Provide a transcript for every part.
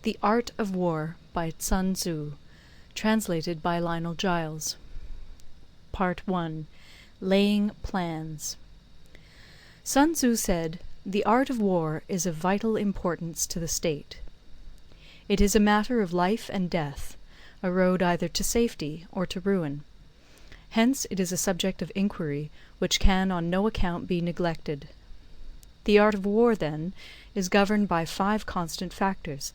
The Art of War by Sun Tzu, translated by Lionel Giles. Part 1. Laying Plans. Sun Tzu said, "The art of war is of vital importance to the state. It is a matter of life and death, a road either to safety or to ruin. Hence it is a subject of inquiry which can on no account be neglected. The art of war, then, is governed by 5 constant factors,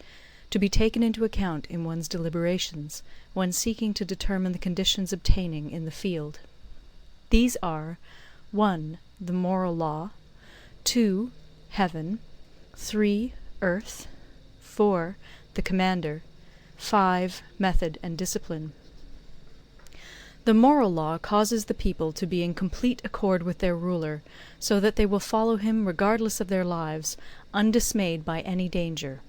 to be taken into account in one's deliberations, when seeking to determine the conditions obtaining in the field. These are 1. The moral law, 2. Heaven, 3. Earth, 4. The commander, 5. Method and discipline. The moral law causes the people to be in complete accord with their ruler, so that they will follow him regardless of their lives, undismayed by any danger.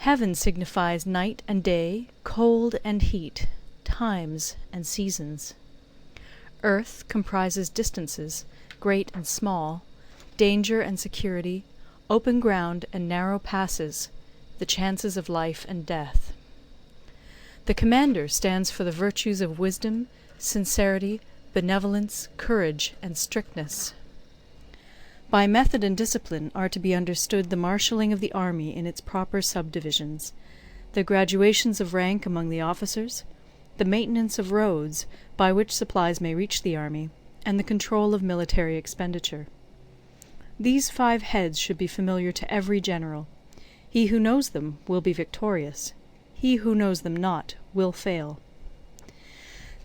Heaven signifies night and day, cold and heat, times and seasons. Earth comprises distances, great and small, danger and security, open ground and narrow passes, the chances of life and death. The commander stands for the virtues of wisdom, sincerity, benevolence, courage, and strictness. By method and discipline are to be understood the marshalling of the army in its proper subdivisions, the graduations of rank among the officers, the maintenance of roads by which supplies may reach the army, and the control of military expenditure. These 5 heads should be familiar to every general. He who knows them will be victorious. He who knows them not will fail.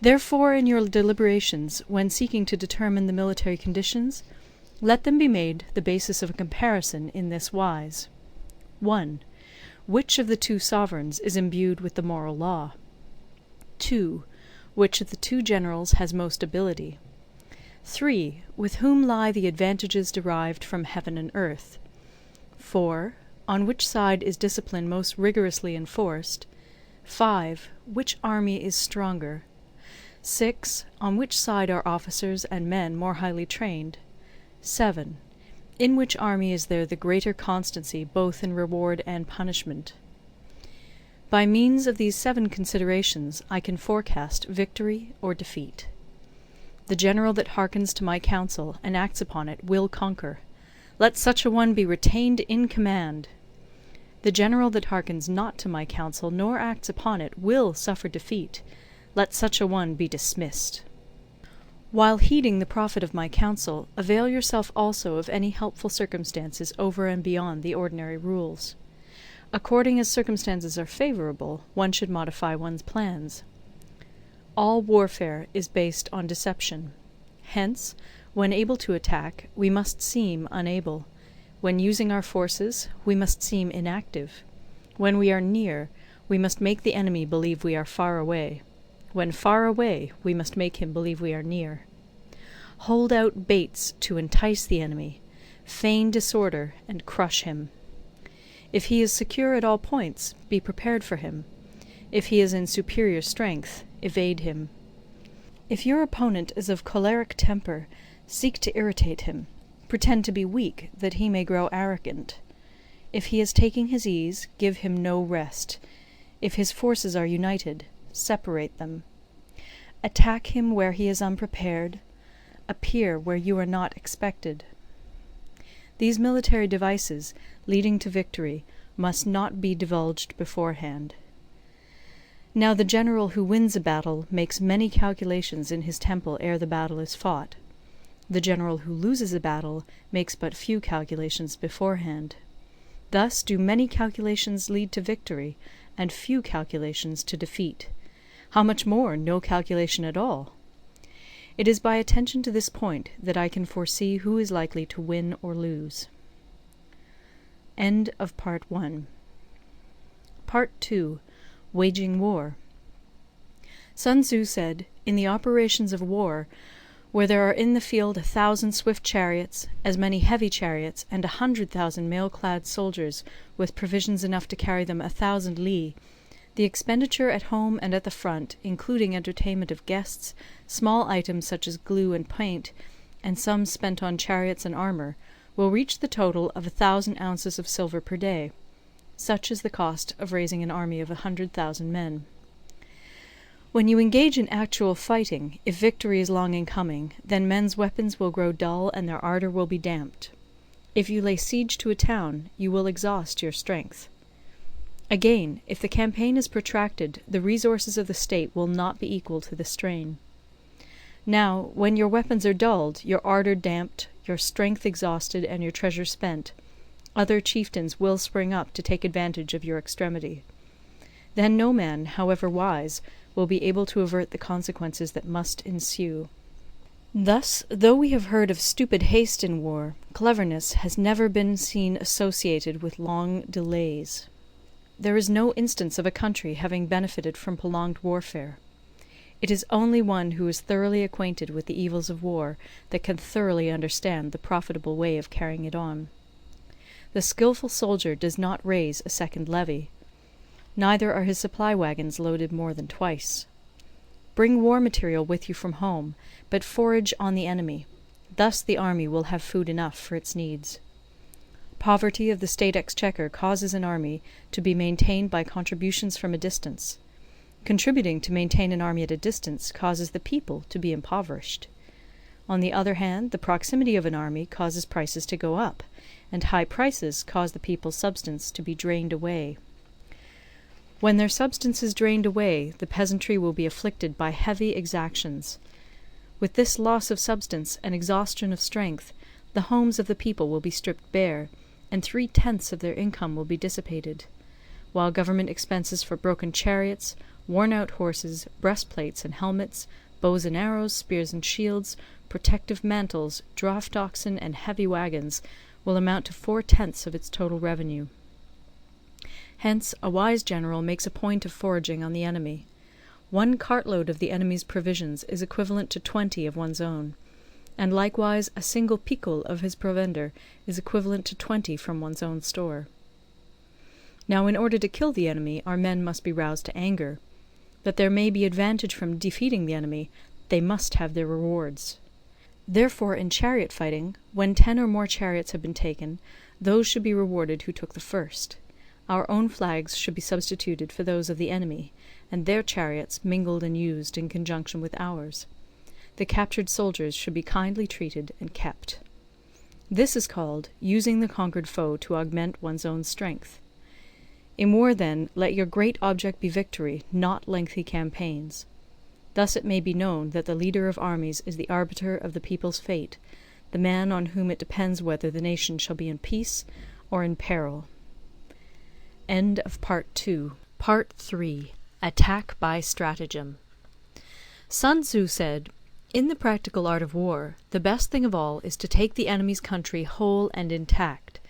Therefore, in your deliberations, when seeking to determine the military conditions, let them be made the basis of a comparison in this wise. 1. Which of the 2 sovereigns is imbued with the moral law? 2. Which of the 2 generals has most ability? 3. With whom lie the advantages derived from heaven and earth? 4. On which side is discipline most rigorously enforced? 5. Which army is stronger? 6. On which side are officers and men more highly trained? 7. In which army is there the greater constancy both in reward and punishment? By means of these 7 considerations I can forecast victory or defeat. The general that hearkens to my counsel and acts upon it will conquer. Let such a one be retained in command. The general that hearkens not to my counsel nor acts upon it will suffer defeat. Let such a one be dismissed. While heeding the profit of my counsel, avail yourself also of any helpful circumstances over and beyond the ordinary rules. According as circumstances are favourable, one should modify one's plans. All warfare is based on deception. Hence, when able to attack, we must seem unable. When using our forces, we must seem inactive. When we are near, we must make the enemy believe we are far away. When far away, we must make him believe we are near. Hold out baits to entice the enemy. Feign disorder and crush him. If he is secure at all points, be prepared for him. If he is in superior strength, evade him. If your opponent is of choleric temper, seek to irritate him. Pretend to be weak, that he may grow arrogant. If he is taking his ease, give him no rest. If his forces are united, separate them. Attack him where he is unprepared. Appear where you are not expected. These military devices, leading to victory, must not be divulged beforehand. Now the general who wins a battle makes many calculations in his temple ere the battle is fought. The general who loses a battle makes but few calculations beforehand. Thus do many calculations lead to victory, and few calculations to defeat. How much more no calculation at all? It is by attention to this point that I can foresee who is likely to win or lose. End of Part 1. Part 2. Waging War. Sun Tzu said, "In the operations of war, where there are in the field 1,000 swift chariots, as many heavy chariots, and 100,000 mail-clad soldiers, with provisions enough to carry them 1,000 li, the expenditure at home and at the front, including entertainment of guests, small items such as glue and paint, and sums spent on chariots and armour, will reach the total of 1,000 ounces of silver per day. Such is the cost of raising an army of 100,000 men. When you engage in actual fighting, if victory is long in coming, then men's weapons will grow dull and their ardour will be damped. If you lay siege to a town, you will exhaust your strength. Again, if the campaign is protracted, the resources of the state will not be equal to the strain. Now, when your weapons are dulled, your ardour damped, your strength exhausted, and your treasure spent, other chieftains will spring up to take advantage of your extremity. Then no man, however wise, will be able to avert the consequences that must ensue. Thus, though we have heard of stupid haste in war, cleverness has never been seen associated with long delays. There is no instance of a country having benefited from prolonged warfare. It is only one who is thoroughly acquainted with the evils of war that can thoroughly understand the profitable way of carrying it on. The skilful soldier does not raise a second levy. Neither are his supply wagons loaded more than twice. Bring war material with you from home, but forage on the enemy. Thus the army will have food enough for its needs. Poverty of the state exchequer causes an army to be maintained by contributions from a distance. Contributing to maintain an army at a distance causes the people to be impoverished. On the other hand, the proximity of an army causes prices to go up, and high prices cause the people's substance to be drained away. When their substance is drained away, the peasantry will be afflicted by heavy exactions. With this loss of substance and exhaustion of strength, the homes of the people will be stripped bare, and 3/10 of their income will be dissipated, while government expenses for broken chariots, worn-out horses, breastplates and helmets, bows and arrows, spears and shields, protective mantles, draught oxen, and heavy wagons will amount to 4/10 of its total revenue. Hence a wise general makes a point of foraging on the enemy. 1 cartload of the enemy's provisions is equivalent to 20 of one's own, and likewise a single picul of his provender is equivalent to 20 from one's own store. Now in order to kill the enemy, our men must be roused to anger. That there may be advantage from defeating the enemy, they must have their rewards. Therefore in chariot fighting, when 10 or more chariots have been taken, those should be rewarded who took the first. Our own flags should be substituted for those of the enemy, and their chariots mingled and used in conjunction with ours. The captured soldiers should be kindly treated and kept. This is called using the conquered foe to augment one's own strength. In war, then, let your great object be victory, not lengthy campaigns. Thus it may be known that the leader of armies is the arbiter of the people's fate, the man on whom it depends whether the nation shall be in peace or in peril. End of Part 2. Part 3. Attack by Stratagem. Sun Tzu said, "In the practical art of war, the best thing of all is to take the enemy's country whole and intact.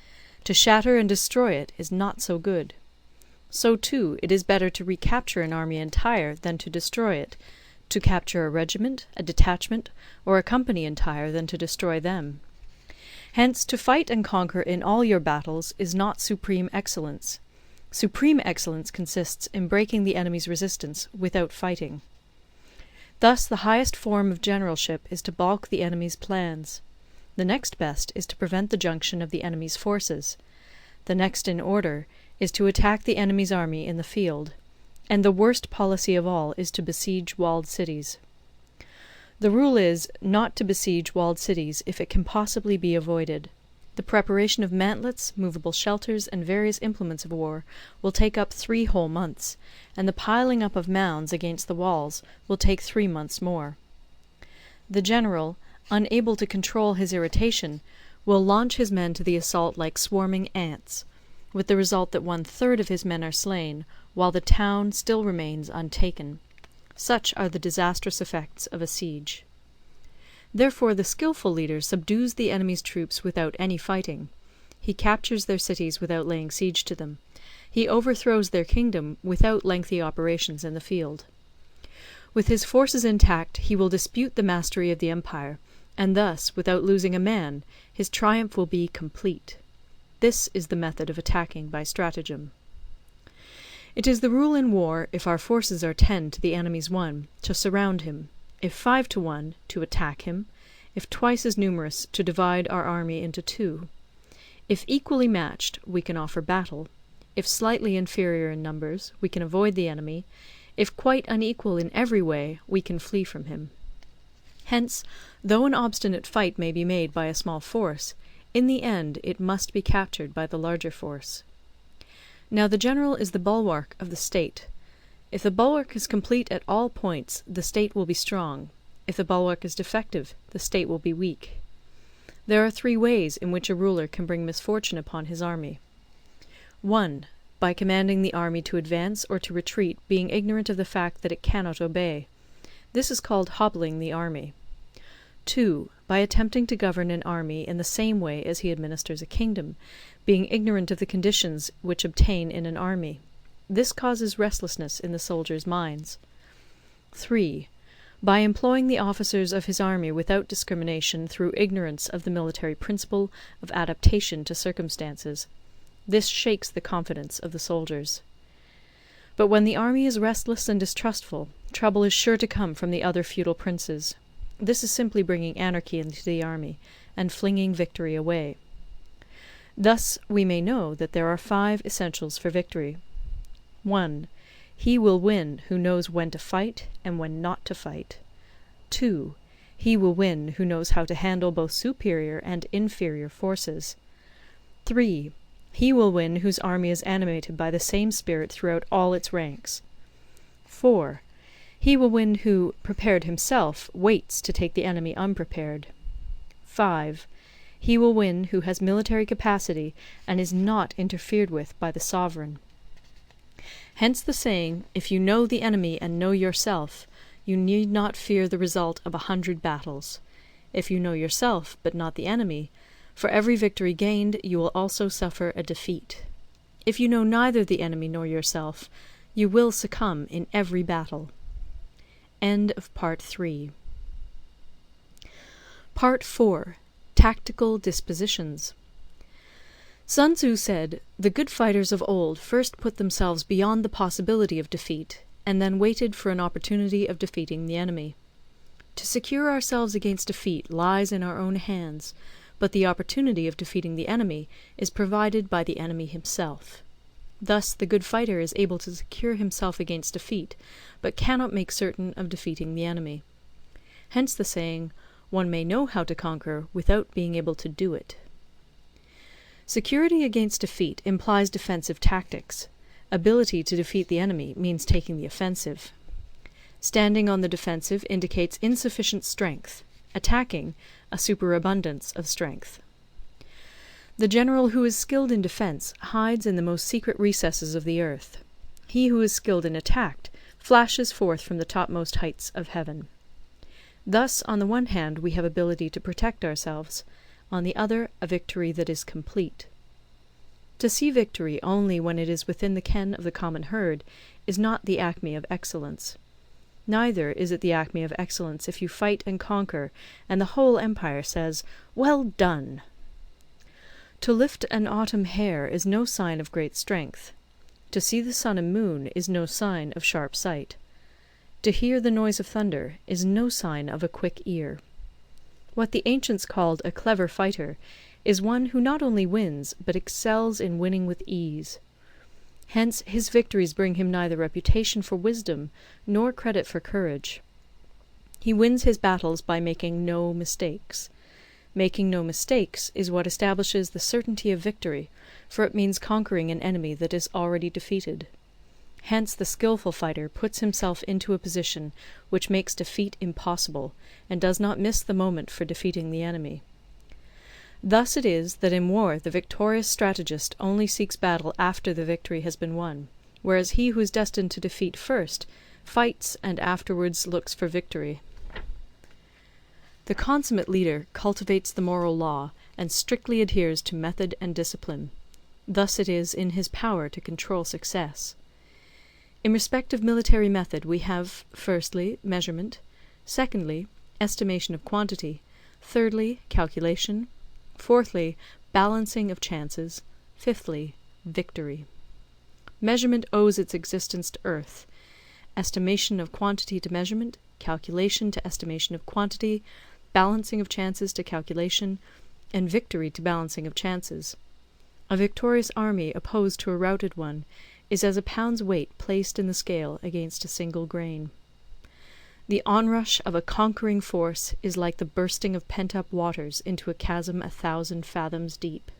To shatter and destroy it is not so good. So too it is better to recapture an army entire than to destroy it, to capture a regiment, a detachment, or a company entire than to destroy them. Hence to fight and conquer in all your battles is not supreme excellence. Supreme excellence consists in breaking the enemy's resistance without fighting. Thus the highest form of generalship is to balk the enemy's plans. The next best is to prevent the junction of the enemy's forces. The next in order is to attack the enemy's army in the field. And the worst policy of all is to besiege walled cities. The rule is, not to besiege walled cities if it can possibly be avoided. The preparation of mantlets, movable shelters, and various implements of war will take up 3 whole months, and the piling up of mounds against the walls will take 3 months more. The general, unable to control his irritation, will launch his men to the assault like swarming ants, with the result that 1/3 of his men are slain, while the town still remains untaken. Such are the disastrous effects of a siege. Therefore the skilful leader subdues the enemy's troops without any fighting. He captures their cities without laying siege to them. He overthrows their kingdom without lengthy operations in the field. With his forces intact he will dispute the mastery of the empire, and thus, without losing a man, his triumph will be complete. This is the method of attacking by stratagem. It is the rule in war, if our forces are 10 to the enemy's 1, to surround him; if 5 to 1, to attack him; if twice as numerous, to divide our army into 2. If equally matched, we can offer battle; If slightly inferior in numbers, we can avoid the enemy; if quite unequal in every way, we can flee from him. Hence, though an obstinate fight may be made by a small force, in the end it must be captured by the larger force. Now the general is the bulwark of the state. If the bulwark is complete at all points, the state will be strong; if the bulwark is defective, the state will be weak. There are 3 ways in which a ruler can bring misfortune upon his army. 1. By commanding the army to advance or to retreat, being ignorant of the fact that it cannot obey. This is called hobbling the army. 2. By attempting to govern an army in the same way as he administers a kingdom, being ignorant of the conditions which obtain in an army. This causes restlessness in the soldiers' minds. 3. By employing the officers of his army without discrimination through ignorance of the military principle of adaptation to circumstances. This shakes the confidence of the soldiers. But when the army is restless and distrustful, trouble is sure to come from the other feudal princes. This is simply bringing anarchy into the army, and flinging victory away. Thus we may know that there are 5 essentials for victory. 1. He will win who knows when to fight and when not to fight. 2. He will win who knows how to handle both superior and inferior forces. 3. He will win whose army is animated by the same spirit throughout all its ranks. 4. He will win who, prepared himself, waits to take the enemy unprepared. 5. He will win who has military capacity and is not interfered with by the sovereign. Hence the saying, if you know the enemy and know yourself, you need not fear the result of 100 battles. If you know yourself, but not the enemy, for every victory gained you will also suffer a defeat. If you know neither the enemy nor yourself, you will succumb in every battle. End of Part 3. Part 4. Tactical Dispositions. Sun Tzu said, "The good fighters of old first put themselves beyond the possibility of defeat, and then waited for an opportunity of defeating the enemy. To secure ourselves against defeat lies in our own hands, but the opportunity of defeating the enemy is provided by the enemy himself. Thus the good fighter is able to secure himself against defeat, but cannot make certain of defeating the enemy. Hence the saying, one may know how to conquer without being able to do it." Security against defeat implies defensive tactics. Ability to defeat the enemy means taking the offensive. Standing on the defensive indicates insufficient strength; attacking, a superabundance of strength. The general who is skilled in defence hides in the most secret recesses of the earth. He who is skilled in attack flashes forth from the topmost heights of heaven. Thus, on the one hand, we have ability to protect ourselves; on the other, a victory that is complete. To see victory only when it is within the ken of the common herd is not the acme of excellence. Neither is it the acme of excellence if you fight and conquer, and the whole empire says, "Well done!" To lift an autumn hair is no sign of great strength. To see the sun and moon is no sign of sharp sight. To hear the noise of thunder is no sign of a quick ear. What the ancients called a clever fighter is one who not only wins, but excels in winning with ease. Hence his victories bring him neither reputation for wisdom nor credit for courage. He wins his battles by making no mistakes. Making no mistakes is what establishes the certainty of victory, for it means conquering an enemy that is already defeated. Hence the skilful fighter puts himself into a position which makes defeat impossible, and does not miss the moment for defeating the enemy. Thus it is that in war the victorious strategist only seeks battle after the victory has been won, whereas he who is destined to defeat first fights and afterwards looks for victory. The consummate leader cultivates the moral law and strictly adheres to method and discipline. Thus it is in his power to control success. In respect of military method we have, firstly, measurement; secondly, estimation of quantity; thirdly, calculation; fourthly, balancing of chances; fifthly, victory. Measurement owes its existence to earth; estimation of quantity to measurement; calculation to estimation of quantity; balancing of chances to calculation; and victory to balancing of chances. A victorious army opposed to a routed one is as a pound's weight placed in the scale against a single grain. The onrush of a conquering force is like the bursting of pent-up waters into a chasm 1,000 fathoms deep.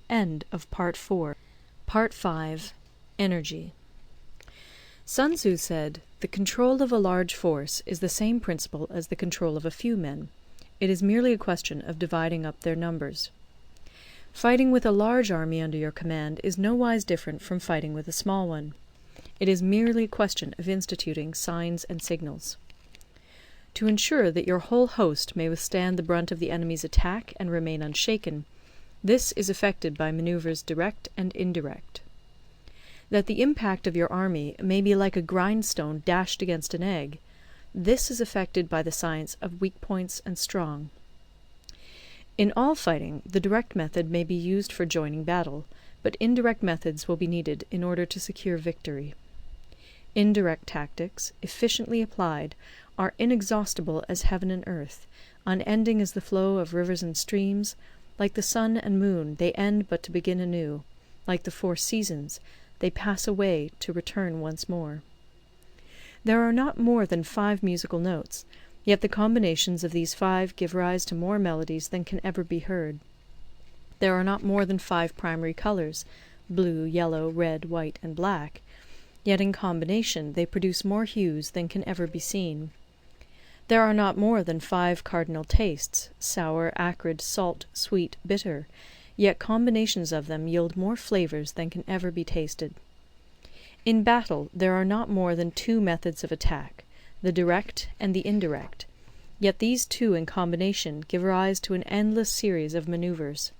End of Part 4. Part 5. Energy. Sun Tzu said, "The control of a large force is the same principle as the control of a few men. It is merely a question of dividing up their numbers." Fighting with a large army under your command is nowise different from fighting with a small one. It is merely a question of instituting signs and signals. To ensure that your whole host may withstand the brunt of the enemy's attack and remain unshaken, this is effected by maneuvers direct and indirect. That the impact of your army may be like a grindstone dashed against an egg, this is effected by the science of weak points and strong. In all fighting, the direct method may be used for joining battle, but indirect methods will be needed in order to secure victory. Indirect tactics, efficiently applied, are inexhaustible as heaven and earth, unending as the flow of rivers and streams. Like the sun and moon, they end but to begin anew. Like the 4 seasons, they pass away to return once more. There are not more than 5 musical notes, yet the combinations of these 5 give rise to more melodies than can ever be heard. There are not more than 5 primary colours, blue, yellow, red, white, and black, yet in combination they produce more hues than can ever be seen. There are not more than 5 cardinal tastes, sour, acrid, salt, sweet, bitter, yet combinations of them yield more flavours than can ever be tasted. In battle there are not more than 2 methods of attack, the direct and the indirect, yet these 2 in combination give rise to an endless series of manoeuvres.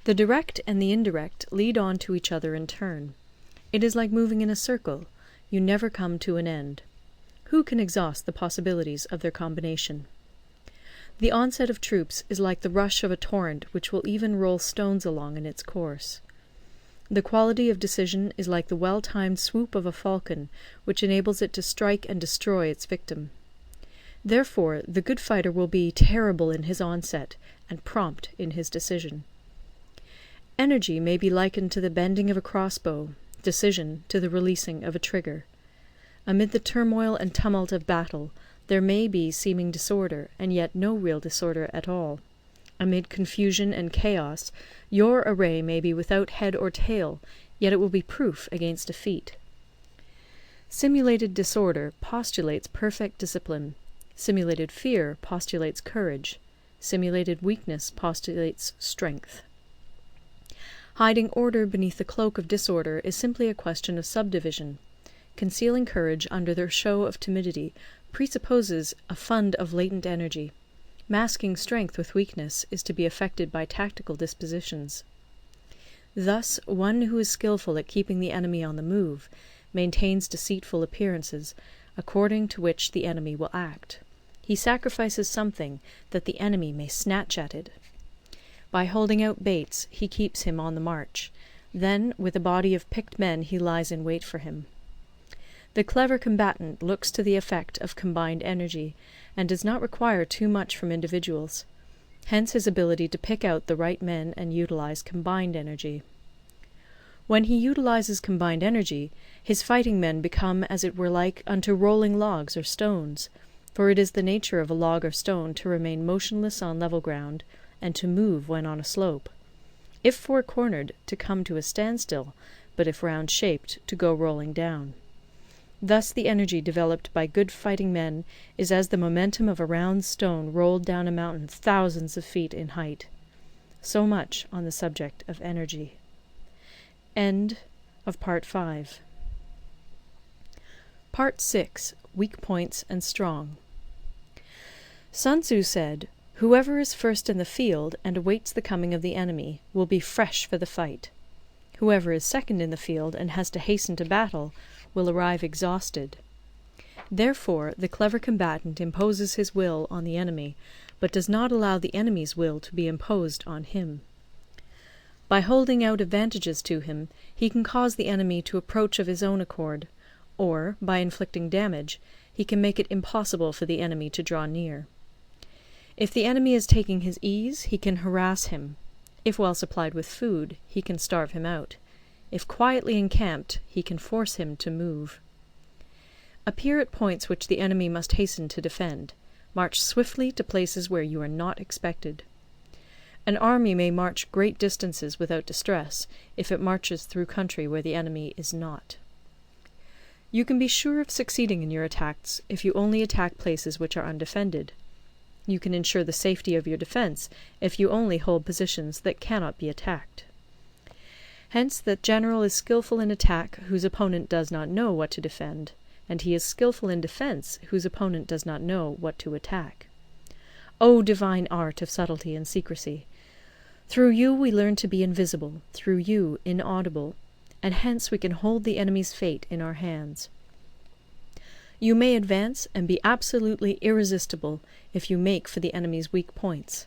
The direct and the indirect lead on to each other in turn. It is like moving in a circle, you never come to an end. Who can exhaust the possibilities of their combination? The onset of troops is like the rush of a torrent which will even roll stones along in its course. The quality of decision is like the well-timed swoop of a falcon, which enables it to strike and destroy its victim. Therefore, the good fighter will be terrible in his onset, and prompt in his decision. Energy may be likened to the bending of a crossbow, decision to the releasing of a trigger. Amid the turmoil and tumult of battle, there may be seeming disorder, and yet no real disorder at all. Amid confusion and chaos, your array may be without head or tail, yet it will be proof against defeat. Simulated disorder postulates perfect discipline. Simulated fear postulates courage. Simulated weakness postulates strength. Hiding order beneath the cloak of disorder is simply a question of subdivision. Concealing courage under their show of timidity presupposes a fund of latent energy. Masking strength with weakness is to be effected by tactical dispositions. Thus, one who is skilful at keeping the enemy on the move maintains deceitful appearances, according to which the enemy will act. He sacrifices something that the enemy may snatch at it. By holding out baits, he keeps him on the march. Then, with a body of picked men, he lies in wait for him. The clever combatant looks to the effect of combined energy, and does not require too much from individuals. Hence his ability to pick out the right men and utilize combined energy. When he utilizes combined energy, his fighting men become as it were like unto rolling logs or stones, for it is the nature of a log or stone to remain motionless on level ground, and to move when on a slope. If four-cornered, to come to a standstill, but if round-shaped, to go rolling down. Thus the energy developed by good fighting men is as the momentum of a round stone rolled down a mountain thousands of feet in height. So much on the subject of energy. End of Part 5. Part 6. Weak Points and Strong. Sun Tzu said, "Whoever is first in the field and awaits the coming of the enemy will be fresh for the fight. Whoever is second in the field and has to hasten to battle will arrive exhausted. Therefore the clever combatant imposes his will on the enemy, but does not allow the enemy's will to be imposed on him. By holding out advantages to him, he can cause the enemy to approach of his own accord, or, by inflicting damage, he can make it impossible for the enemy to draw near. If the enemy is taking his ease, he can harass him. If well supplied with food, he can starve him out. If quietly encamped, he can force him to move. Appear at points which the enemy must hasten to defend. March swiftly to places where you are not expected. An army may march great distances without distress, if it marches through country where the enemy is not. You can be sure of succeeding in your attacks if you only attack places which are undefended. You can ensure the safety of your defence if you only hold positions that cannot be attacked. Hence that general is skilful in attack whose opponent does not know what to defend, and he is skilful in defence whose opponent does not know what to attack. O divine art of subtlety and secrecy! Through you we learn to be invisible, through you inaudible, and hence we can hold the enemy's fate in our hands. You may advance and be absolutely irresistible if you make for the enemy's weak points.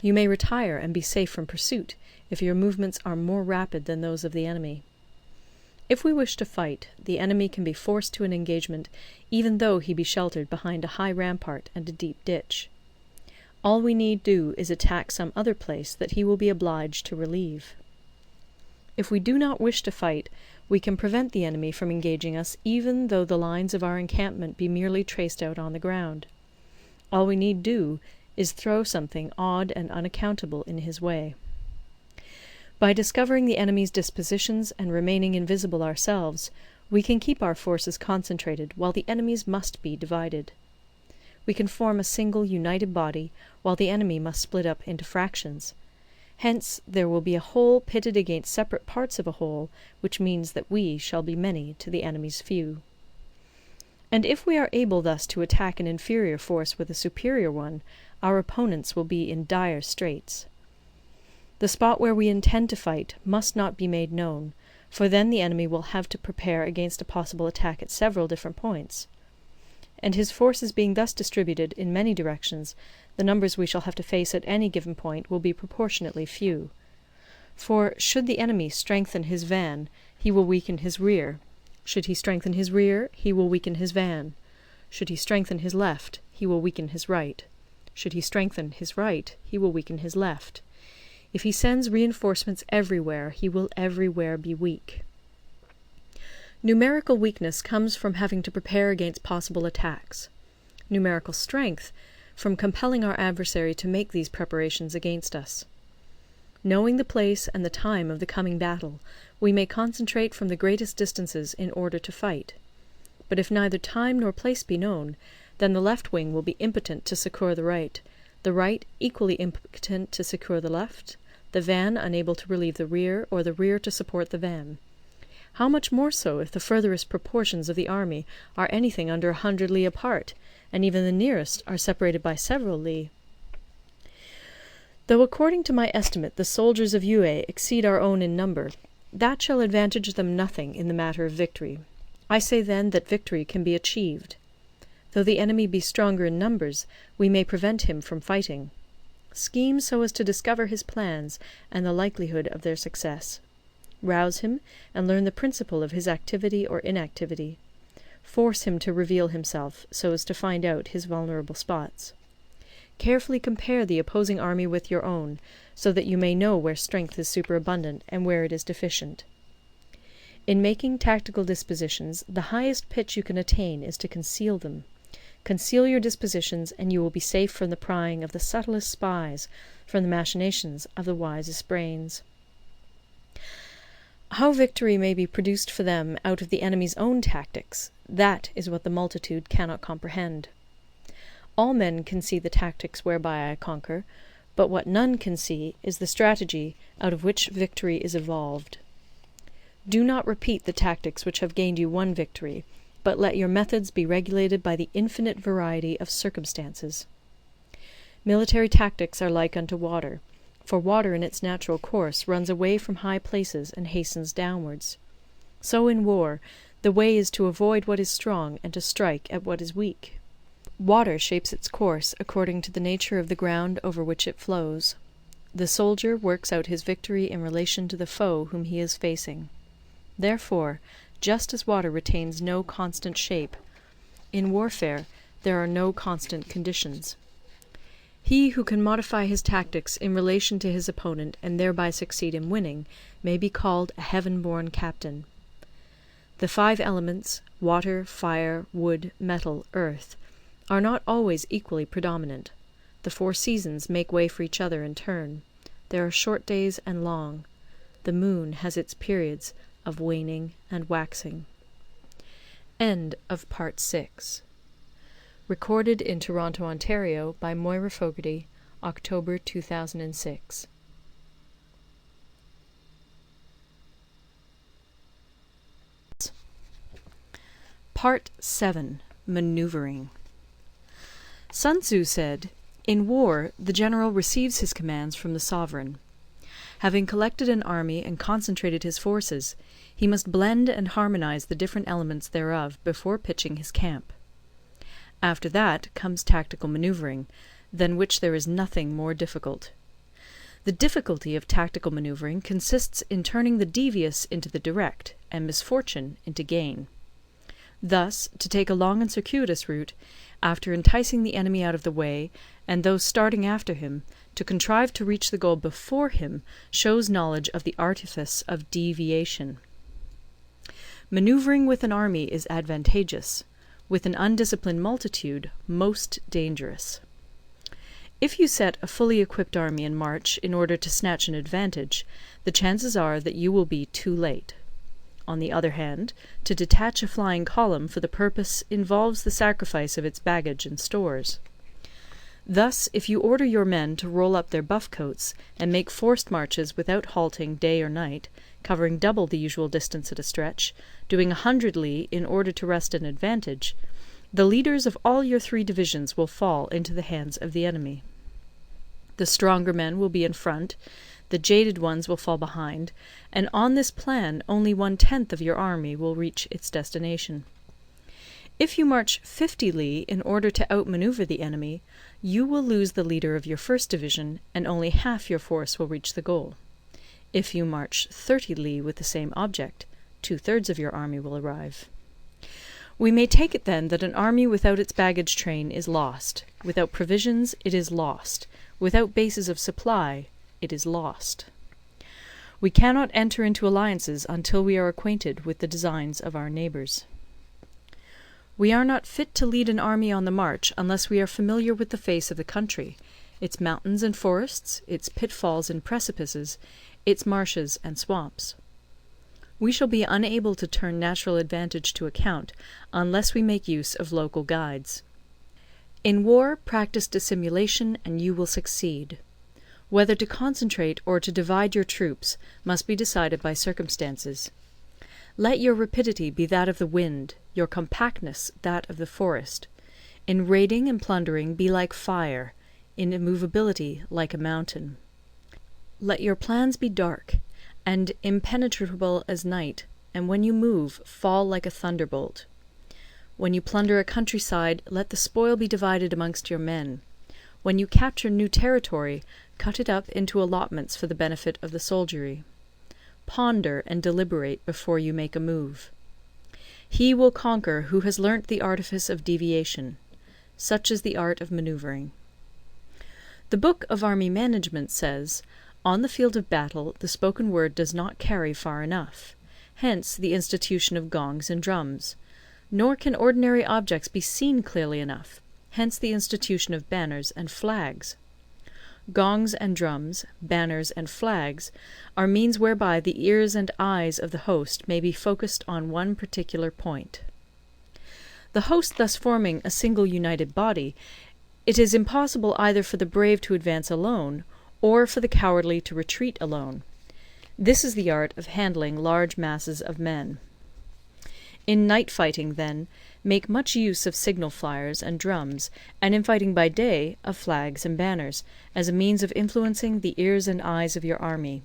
You may retire and be safe from pursuit if your movements are more rapid than those of the enemy. If we wish to fight, the enemy can be forced to an engagement even though he be sheltered behind a high rampart and a deep ditch. All we need do is attack some other place that he will be obliged to relieve. If we do not wish to fight, we can prevent the enemy from engaging us even though the lines of our encampment be merely traced out on the ground. All we need do is throw something odd and unaccountable in his way. By discovering the enemy's dispositions and remaining invisible ourselves, we can keep our forces concentrated while the enemy's must be divided. We can form a single united body while the enemy must split up into fractions. Hence there will be a whole pitted against separate parts of a whole, which means that we shall be many to the enemy's few. And if we are able thus to attack an inferior force with a superior one, our opponents will be in dire straits. The spot where we intend to fight must not be made known, for then the enemy will have to prepare against a possible attack at several different points. And his forces being thus distributed in many directions, the numbers we shall have to face at any given point will be proportionately few. For should the enemy strengthen his van, he will weaken his rear. Should he strengthen his rear, he will weaken his van. Should he strengthen his left, he will weaken his right. Should he strengthen his right, he will weaken his left. If he sends reinforcements everywhere, he will everywhere be weak. Numerical weakness comes from having to prepare against possible attacks. Numerical strength from compelling our adversary to make these preparations against us. Knowing the place and the time of the coming battle, we may concentrate from the greatest distances in order to fight. But if neither time nor place be known, then the left wing will be impotent to succour the right equally impotent to succour the left, the van unable to relieve the rear, or the rear to support the van. How much more so if the furthest proportions of the army are anything under 100 li apart, and even the nearest are separated by several li. Though according to my estimate the soldiers of Yue exceed our own in number, that shall advantage them nothing in the matter of victory. I say then that victory can be achieved. Though the enemy be stronger in numbers, we may prevent him from fighting. Scheme so as to discover his plans and the likelihood of their success. Rouse him, and learn the principle of his activity or inactivity. Force him to reveal himself, so as to find out his vulnerable spots. Carefully compare the opposing army with your own, so that you may know where strength is superabundant and where it is deficient. In making tactical dispositions, the highest pitch you can attain is to conceal them. Conceal your dispositions, and you will be safe from the prying of the subtlest spies, from the machinations of the wisest brains. How victory may be produced for them out of the enemy's own tactics, that is what the multitude cannot comprehend. All men can see the tactics whereby I conquer, but what none can see is the strategy out of which victory is evolved. Do not repeat the tactics which have gained you one victory, but let your methods be regulated by the infinite variety of circumstances. Military tactics are like unto water, for water in its natural course runs away from high places and hastens downwards. So in war, the way is to avoid what is strong and to strike at what is weak. Water shapes its course according to the nature of the ground over which it flows. The soldier works out his victory in relation to the foe whom he is facing. Therefore, just as water retains no constant shape, in warfare there are no constant conditions. He who can modify his tactics in relation to his opponent and thereby succeed in winning may be called a heaven-born captain. The 5 elements, water, fire, wood, metal, earth, are not always equally predominant. The 4 seasons make way for each other in turn. There are short days and long. The moon has its periods of waning and waxing. End of Part 6. Recorded in Toronto, Ontario by Moira Fogarty, October 2006. Part 7. Maneuvering. Sun Tzu said, "In war, the general receives his commands from the sovereign. Having collected an army and concentrated his forces, he must blend and harmonize the different elements thereof before pitching his camp. After that comes tactical maneuvering, than which there is nothing more difficult. The difficulty of tactical maneuvering consists in turning the devious into the direct, and misfortune into gain. Thus, to take a long and circuitous route, after enticing the enemy out of the way, and those starting after him, to contrive to reach the goal before him, shows knowledge of the artifice of deviation. Maneuvering with an army is advantageous, with an undisciplined multitude most dangerous. If you set a fully equipped army in march in order to snatch an advantage, the chances are that you will be too late. On the other hand, to detach a flying column for the purpose involves the sacrifice of its baggage and stores. Thus, if you order your men to roll up their buff coats and make forced marches without halting day or night, covering double the usual distance at a stretch, doing 100 li in order to wrest an advantage, the leaders of all your 3 divisions will fall into the hands of the enemy. The stronger men will be in front, the jaded ones will fall behind, and on this plan only 1/10 of your army will reach its destination. If you march 50 li in order to outmaneuver the enemy, you will lose the leader of your first division, and only half your force will reach the goal. If you march 30 li with the same object, 2/3 of your army will arrive. We may take it then that an army without its baggage train is lost. Without provisions, it is lost. Without bases of supply, it is lost. We cannot enter into alliances until we are acquainted with the designs of our neighbours. We are not fit to lead an army on the march unless we are familiar with the face of the country, its mountains and forests, its pitfalls and precipices, its marshes and swamps. We shall be unable to turn natural advantage to account unless we make use of local guides. In war, practice dissimulation and you will succeed. Whether to concentrate or to divide your troops must be decided by circumstances. Let your rapidity be that of the wind, your compactness that of the forest. In raiding and plundering be like fire, in immovability like a mountain. Let your plans be dark, and impenetrable as night, and when you move, fall like a thunderbolt. When you plunder a countryside, let the spoil be divided amongst your men. When you capture new territory, cut it up into allotments for the benefit of the soldiery. Ponder and deliberate before you make a move. He will conquer who has learnt the artifice of deviation. Such is the art of manoeuvring. The Book of Army Management says, "On the field of battle, the spoken word does not carry far enough. Hence the institution of gongs and drums. Nor can ordinary objects be seen clearly enough. Hence the institution of banners and flags. Gongs and drums, banners and flags, are means whereby the ears and eyes of the host may be focused on one particular point. The host thus forming a single united body, it is impossible either for the brave to advance alone, or for the cowardly to retreat alone. This is the art of handling large masses of men. In night fighting, then, make much use of signal flyers and drums, and in fighting by day, of flags and banners, as a means of influencing the ears and eyes of your army.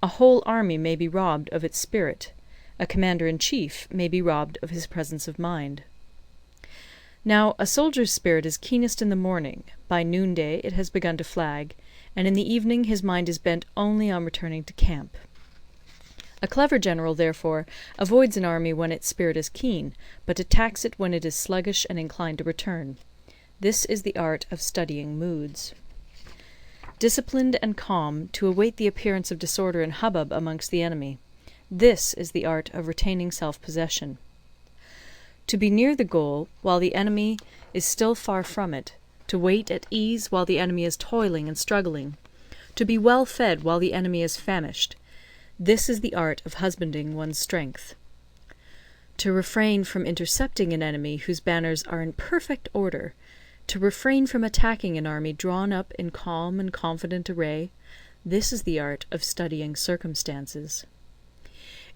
A whole army may be robbed of its spirit. A commander-in-chief may be robbed of his presence of mind. Now, a soldier's spirit is keenest in the morning, by noonday it has begun to flag, and in the evening his mind is bent only on returning to camp. A clever general, therefore, avoids an army when its spirit is keen, but attacks it when it is sluggish and inclined to return. This is the art of studying moods. Disciplined and calm, to await the appearance of disorder and hubbub amongst the enemy. This is the art of retaining self-possession. To be near the goal while the enemy is still far from it, to wait at ease while the enemy is toiling and struggling, to be well fed while the enemy is famished. This is the art of husbanding one's strength. To refrain from intercepting an enemy whose banners are in perfect order, to refrain from attacking an army drawn up in calm and confident array, this is the art of studying circumstances.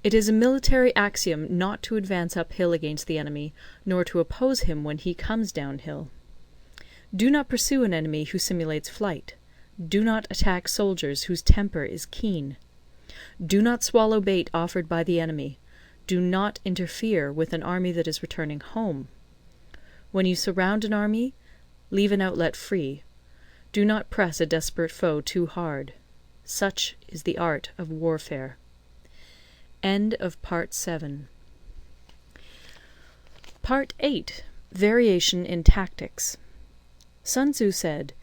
It is a military axiom not to advance uphill against the enemy, nor to oppose him when he comes downhill. Do not pursue an enemy who simulates flight. Do not attack soldiers whose temper is keen. Do not swallow bait offered by the enemy. Do not interfere with an army that is returning home. When you surround an army, leave an outlet free. Do not press a desperate foe too hard. Such is the art of warfare. End of Part 7. Part 8. Variation in Tactics. Sun Tzu said,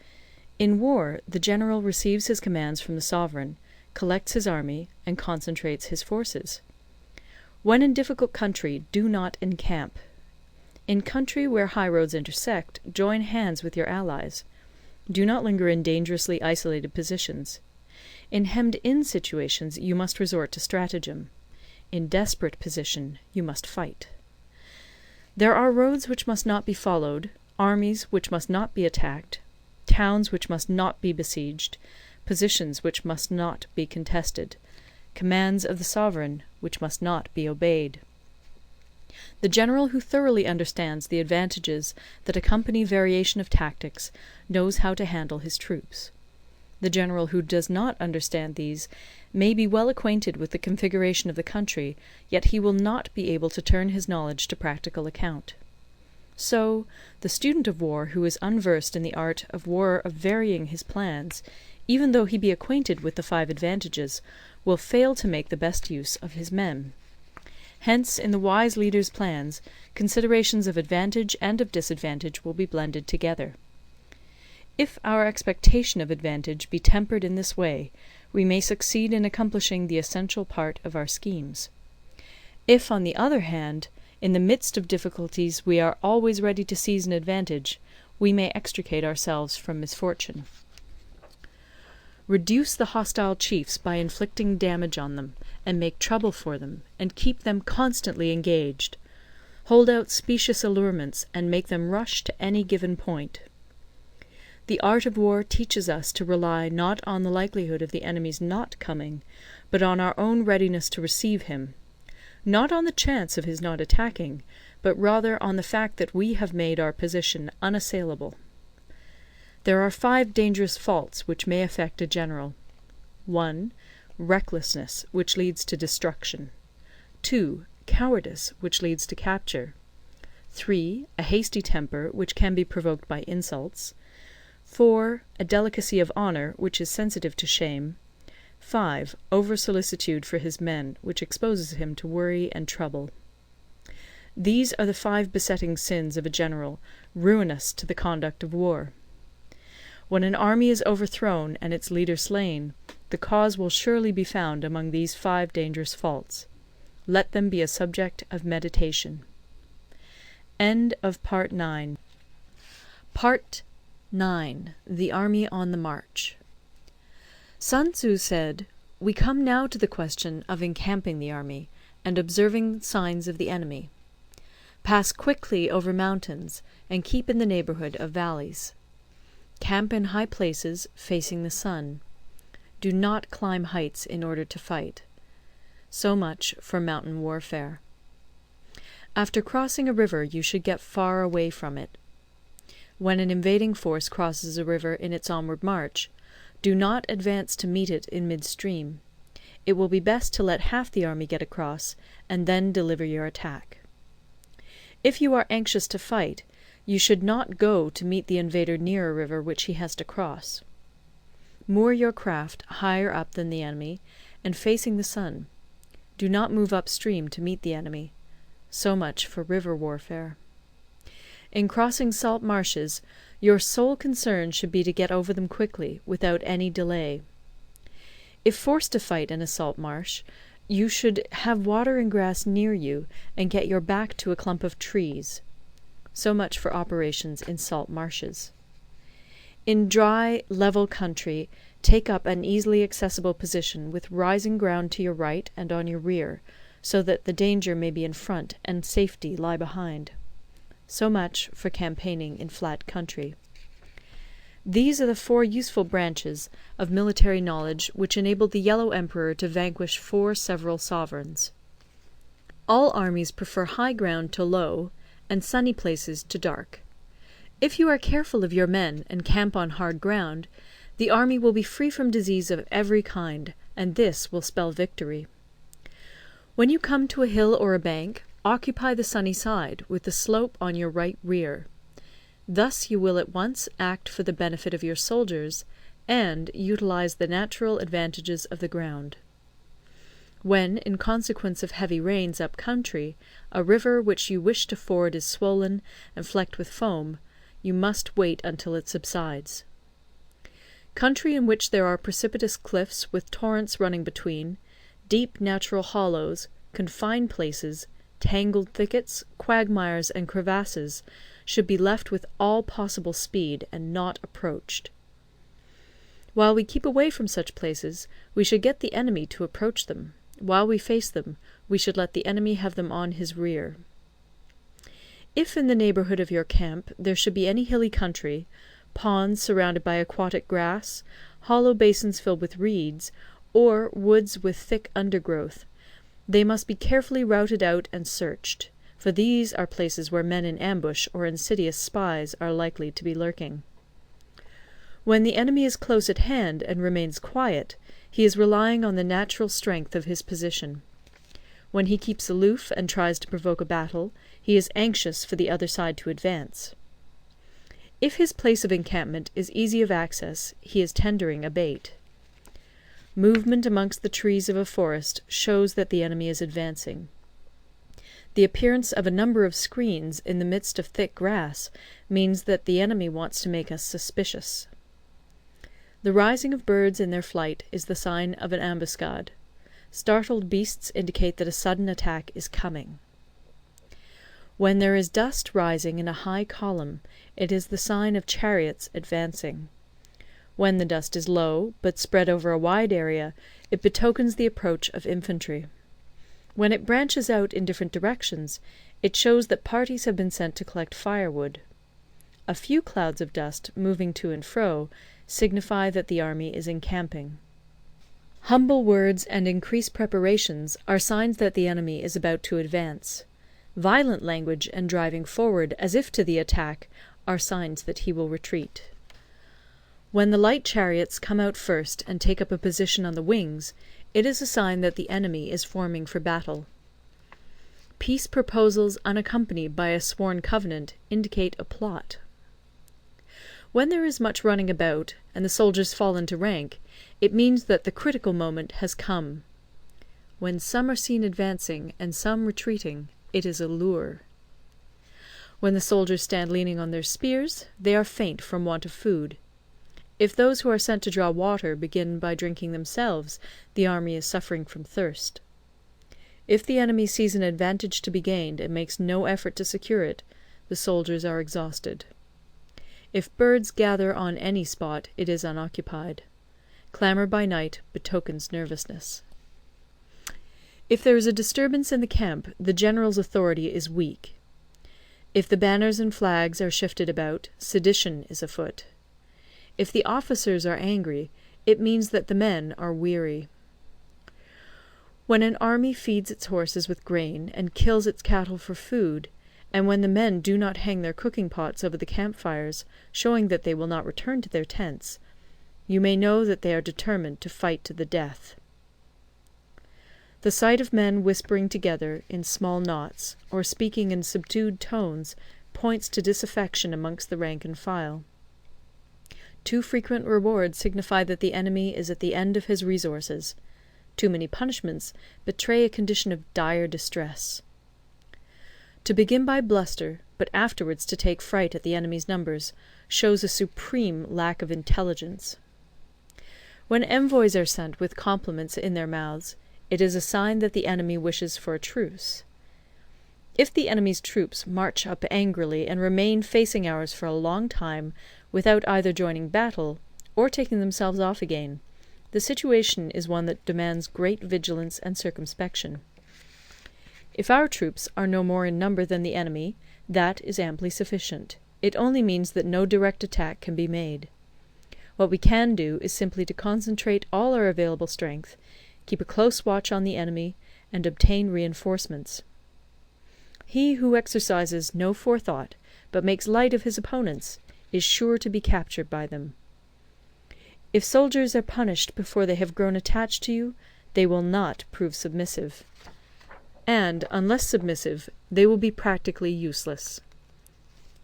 "In war, the general receives his commands from the sovereign, collects his army, and concentrates his forces. When in difficult country, do not encamp. In country where highroads intersect, join hands with your allies. Do not linger in dangerously isolated positions. In hemmed-in situations, you must resort to stratagem. In desperate position, you must fight. There are roads which must not be followed, armies which must not be attacked, towns which must not be besieged, positions which must not be contested, commands of the sovereign which must not be obeyed." The general who thoroughly understands the advantages that accompany variation of tactics knows how to handle his troops. The general who does not understand these may be well acquainted with the configuration of the country, yet he will not be able to turn his knowledge to practical account. So, the student of war who is unversed in the art of war of varying his plans, even though he be acquainted with the 5 advantages, will fail to make the best use of his men. Hence, in the wise leader's plans, considerations of advantage and of disadvantage will be blended together. If our expectation of advantage be tempered in this way, we may succeed in accomplishing the essential part of our schemes. If, on the other hand, in the midst of difficulties we are always ready to seize an advantage, we may extricate ourselves from misfortune. Reduce the hostile chiefs by inflicting damage on them, and make trouble for them, and keep them constantly engaged. Hold out specious allurements, and make them rush to any given point. The art of war teaches us to rely not on the likelihood of the enemy's not coming, but on our own readiness to receive him, not on the chance of his not attacking, but rather on the fact that we have made our position unassailable. There are 5 dangerous faults which may affect a general. 1. Recklessness, which leads to destruction. 2. Cowardice, which leads to capture. 3. A hasty temper, which can be provoked by insults. 4. A delicacy of honour, which is sensitive to shame. 5. Over-solicitude for his men, which exposes him to worry and trouble. These are the 5 besetting sins of a general, ruinous to the conduct of war. When an army is overthrown and its leader slain, the cause will surely be found among these 5 dangerous faults. Let them be a subject of meditation. End of Part 9. Part 9. The Army on the March. Sun Tzu said, "We come now to the question of encamping the army, and observing signs of the enemy. Pass quickly over mountains, and keep in the neighbourhood of valleys. Camp in high places, facing the sun. Do not climb heights in order to fight." So much for mountain warfare. After crossing a river, you should get far away from it. When an invading force crosses a river in its onward march, do not advance to meet it in midstream. It will be best to let half the army get across, and then deliver your attack. If you are anxious to fight, you should not go to meet the invader near a river which he has to cross. Moor your craft higher up than the enemy, and facing the sun. Do not move upstream to meet the enemy. So much for river warfare. In crossing salt marshes, your sole concern should be to get over them quickly, without any delay. If forced to fight in a salt marsh, you should have water and grass near you, and get your back to a clump of trees. So much for operations in salt marshes. In dry, level country, take up an easily accessible position with rising ground to your right and on your rear, so that the danger may be in front and safety lie behind. So much for campaigning in flat country. These are the 4 useful branches of military knowledge which enabled the Yellow Emperor to vanquish 4 several sovereigns. All armies prefer high ground to low, and sunny places to dark. If you are careful of your men and camp on hard ground, the army will be free from disease of every kind, and this will spell victory. When you come to a hill or a bank, occupy the sunny side, with the slope on your right rear. Thus you will at once act for the benefit of your soldiers, and utilize the natural advantages of the ground. When, in consequence of heavy rains up country, a river which you wish to ford is swollen and flecked with foam, you must wait until it subsides. Country in which there are precipitous cliffs with torrents running between, deep natural hollows, confined places, tangled thickets, quagmires, and crevasses, should be left with all possible speed and not approached. While we keep away from such places, we should get the enemy to approach them. While we face them, we should let the enemy have them on his rear. If in the neighbourhood of your camp there should be any hilly country, ponds surrounded by aquatic grass, hollow basins filled with reeds, or woods with thick undergrowth, they must be carefully routed out and searched, for these are places where men in ambush or insidious spies are likely to be lurking. When the enemy is close at hand and remains quiet, he is relying on the natural strength of his position. When he keeps aloof and tries to provoke a battle, he is anxious for the other side to advance. If his place of encampment is easy of access, he is tendering a bait. Movement amongst the trees of a forest shows that the enemy is advancing. The appearance of a number of screens in the midst of thick grass means that the enemy wants to make us suspicious. The rising of birds in their flight is the sign of an ambuscade. Startled beasts indicate that a sudden attack is coming. When there is dust rising in a high column, it is the sign of chariots advancing. When the dust is low, but spread over a wide area, it betokens the approach of infantry. When it branches out in different directions, it shows that parties have been sent to collect firewood. A few clouds of dust, moving to and fro, signify that the army is encamping. Humble words and increased preparations are signs that the enemy is about to advance. Violent language and driving forward as if to the attack are signs that he will retreat. When the light chariots come out first and take up a position on the wings, it is a sign that the enemy is forming for battle. Peace proposals unaccompanied by a sworn covenant indicate a plot. When there is much running about, and the soldiers fall into rank, it means that the critical moment has come. When some are seen advancing and some retreating, it is a lure. When the soldiers stand leaning on their spears, they are faint from want of food. If those who are sent to draw water begin by drinking themselves, the army is suffering from thirst. If the enemy sees an advantage to be gained and makes no effort to secure it, the soldiers are exhausted. If birds gather on any spot, it is unoccupied. Clamour by night betokens nervousness. If there is a disturbance in the camp, the general's authority is weak. If the banners and flags are shifted about, sedition is afoot. If the officers are angry, it means that the men are weary. When an army feeds its horses with grain and kills its cattle for food, and when the men do not hang their cooking pots over the campfires, showing that they will not return to their tents, you may know that they are determined to fight to the death. The sight of men whispering together in small knots, or speaking in subdued tones, points to disaffection amongst the rank and file. Too frequent rewards signify that the enemy is at the end of his resources. Too many punishments betray a condition of dire distress. To begin by bluster, but afterwards to take fright at the enemy's numbers, shows a supreme lack of intelligence. When envoys are sent with compliments in their mouths, it is a sign that the enemy wishes for a truce. If the enemy's troops march up angrily and remain facing ours for a long time without either joining battle or taking themselves off again, the situation is one that demands great vigilance and circumspection. If our troops are no more in number than the enemy, that is amply sufficient. It only means that no direct attack can be made. What we can do is simply to concentrate all our available strength, keep a close watch on the enemy, and obtain reinforcements. He who exercises no forethought, but makes light of his opponents, is sure to be captured by them. If soldiers are punished before they have grown attached to you, they will not prove submissive. And, unless submissive, they will be practically useless.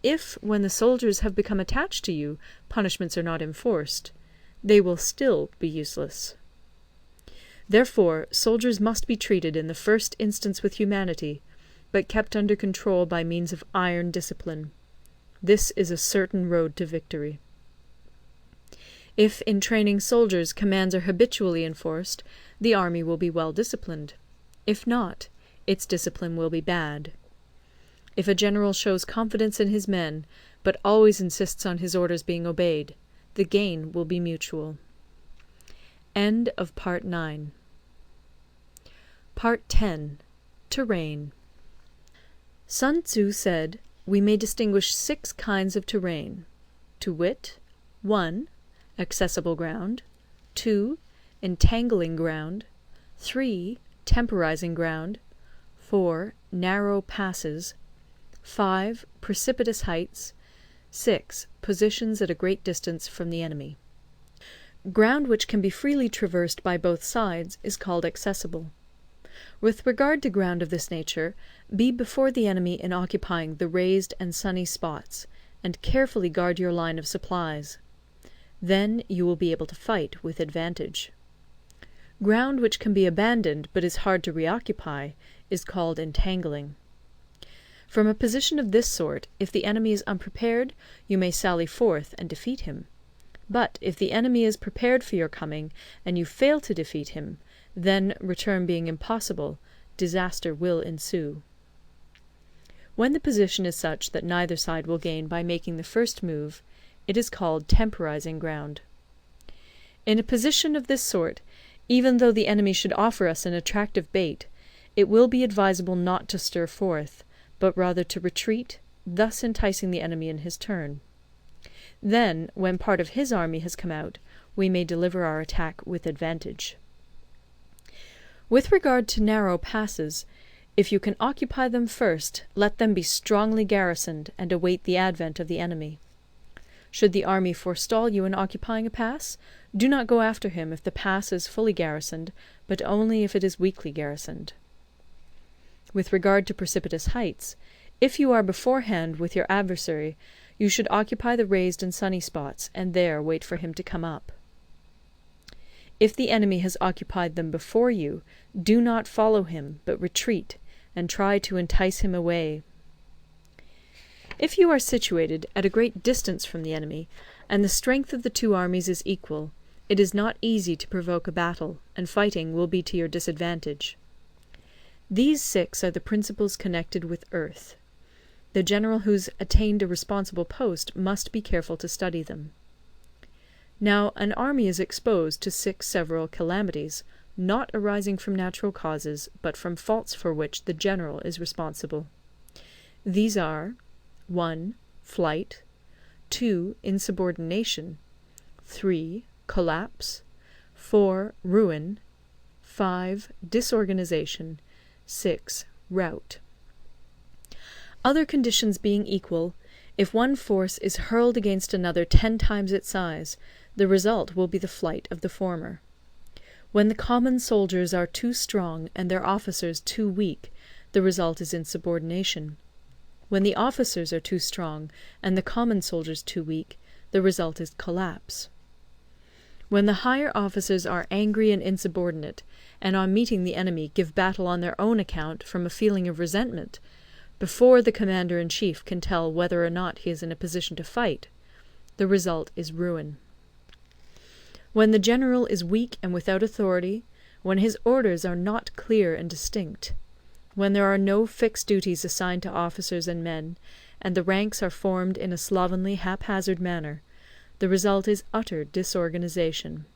If, when the soldiers have become attached to you, punishments are not enforced, they will still be useless. Therefore, soldiers must be treated in the first instance with humanity, but kept under control by means of iron discipline. This is a certain road to victory. If in training soldiers commands are habitually enforced, the army will be well disciplined. If not, its discipline will be bad. If a general shows confidence in his men, but always insists on his orders being obeyed, the gain will be mutual. End of Part 9. Part 10. Terrain. Sun Tzu said, we may distinguish 6 kinds of terrain, to wit, 1. Accessible ground, 2. Entangling ground, 3. Temporizing ground, 4. Narrow passes, 5. Precipitous heights, 6. Positions at a great distance from the enemy. Ground which can be freely traversed by both sides is called accessible. With regard to ground of this nature, be before the enemy in occupying the raised and sunny spots, and carefully guard your line of supplies. Then you will be able to fight with advantage. Ground which can be abandoned but is hard to reoccupy is called entangling. From a position of this sort, if the enemy is unprepared, you may sally forth and defeat him. But if the enemy is prepared for your coming, and you fail to defeat him, then, return being impossible, disaster will ensue. When the position is such that neither side will gain by making the first move, it is called temporizing ground. In a position of this sort, even though the enemy should offer us an attractive bait, it will be advisable not to stir forth, but rather to retreat, thus enticing the enemy in his turn. Then, when part of his army has come out, we may deliver our attack with advantage. With regard to narrow passes, if you can occupy them first, let them be strongly garrisoned and await the advent of the enemy. Should the army forestall you in occupying a pass, do not go after him if the pass is fully garrisoned, but only if it is weakly garrisoned. With regard to precipitous heights, if you are beforehand with your adversary, you should occupy the raised and sunny spots, and there wait for him to come up. If the enemy has occupied them before you, do not follow him, but retreat, and try to entice him away. If you are situated at a great distance from the enemy, and the strength of the two armies is equal, it is not easy to provoke a battle, and fighting will be to your disadvantage. These 6 are the principles connected with earth. The general who's attained a responsible post must be careful to study them. Now, an army is exposed to 6 several calamities, not arising from natural causes, but from faults for which the general is responsible. These are 1. Flight, 2. Insubordination, 3. Collapse, 4. Ruin, 5. Disorganization, 6. Rout. Other conditions being equal, if one force is hurled against another 10 times its size, the result will be the flight of the former. When the common soldiers are too strong and their officers too weak, the result is insubordination. When the officers are too strong and the common soldiers too weak, the result is collapse. When the higher officers are angry and insubordinate, and on meeting the enemy give battle on their own account from a feeling of resentment, before the commander-in-chief can tell whether or not he is in a position to fight, the result is ruin. When the general is weak and without authority, when his orders are not clear and distinct, when there are no fixed duties assigned to officers and men, and the ranks are formed in a slovenly, haphazard manner, the result is utter disorganization.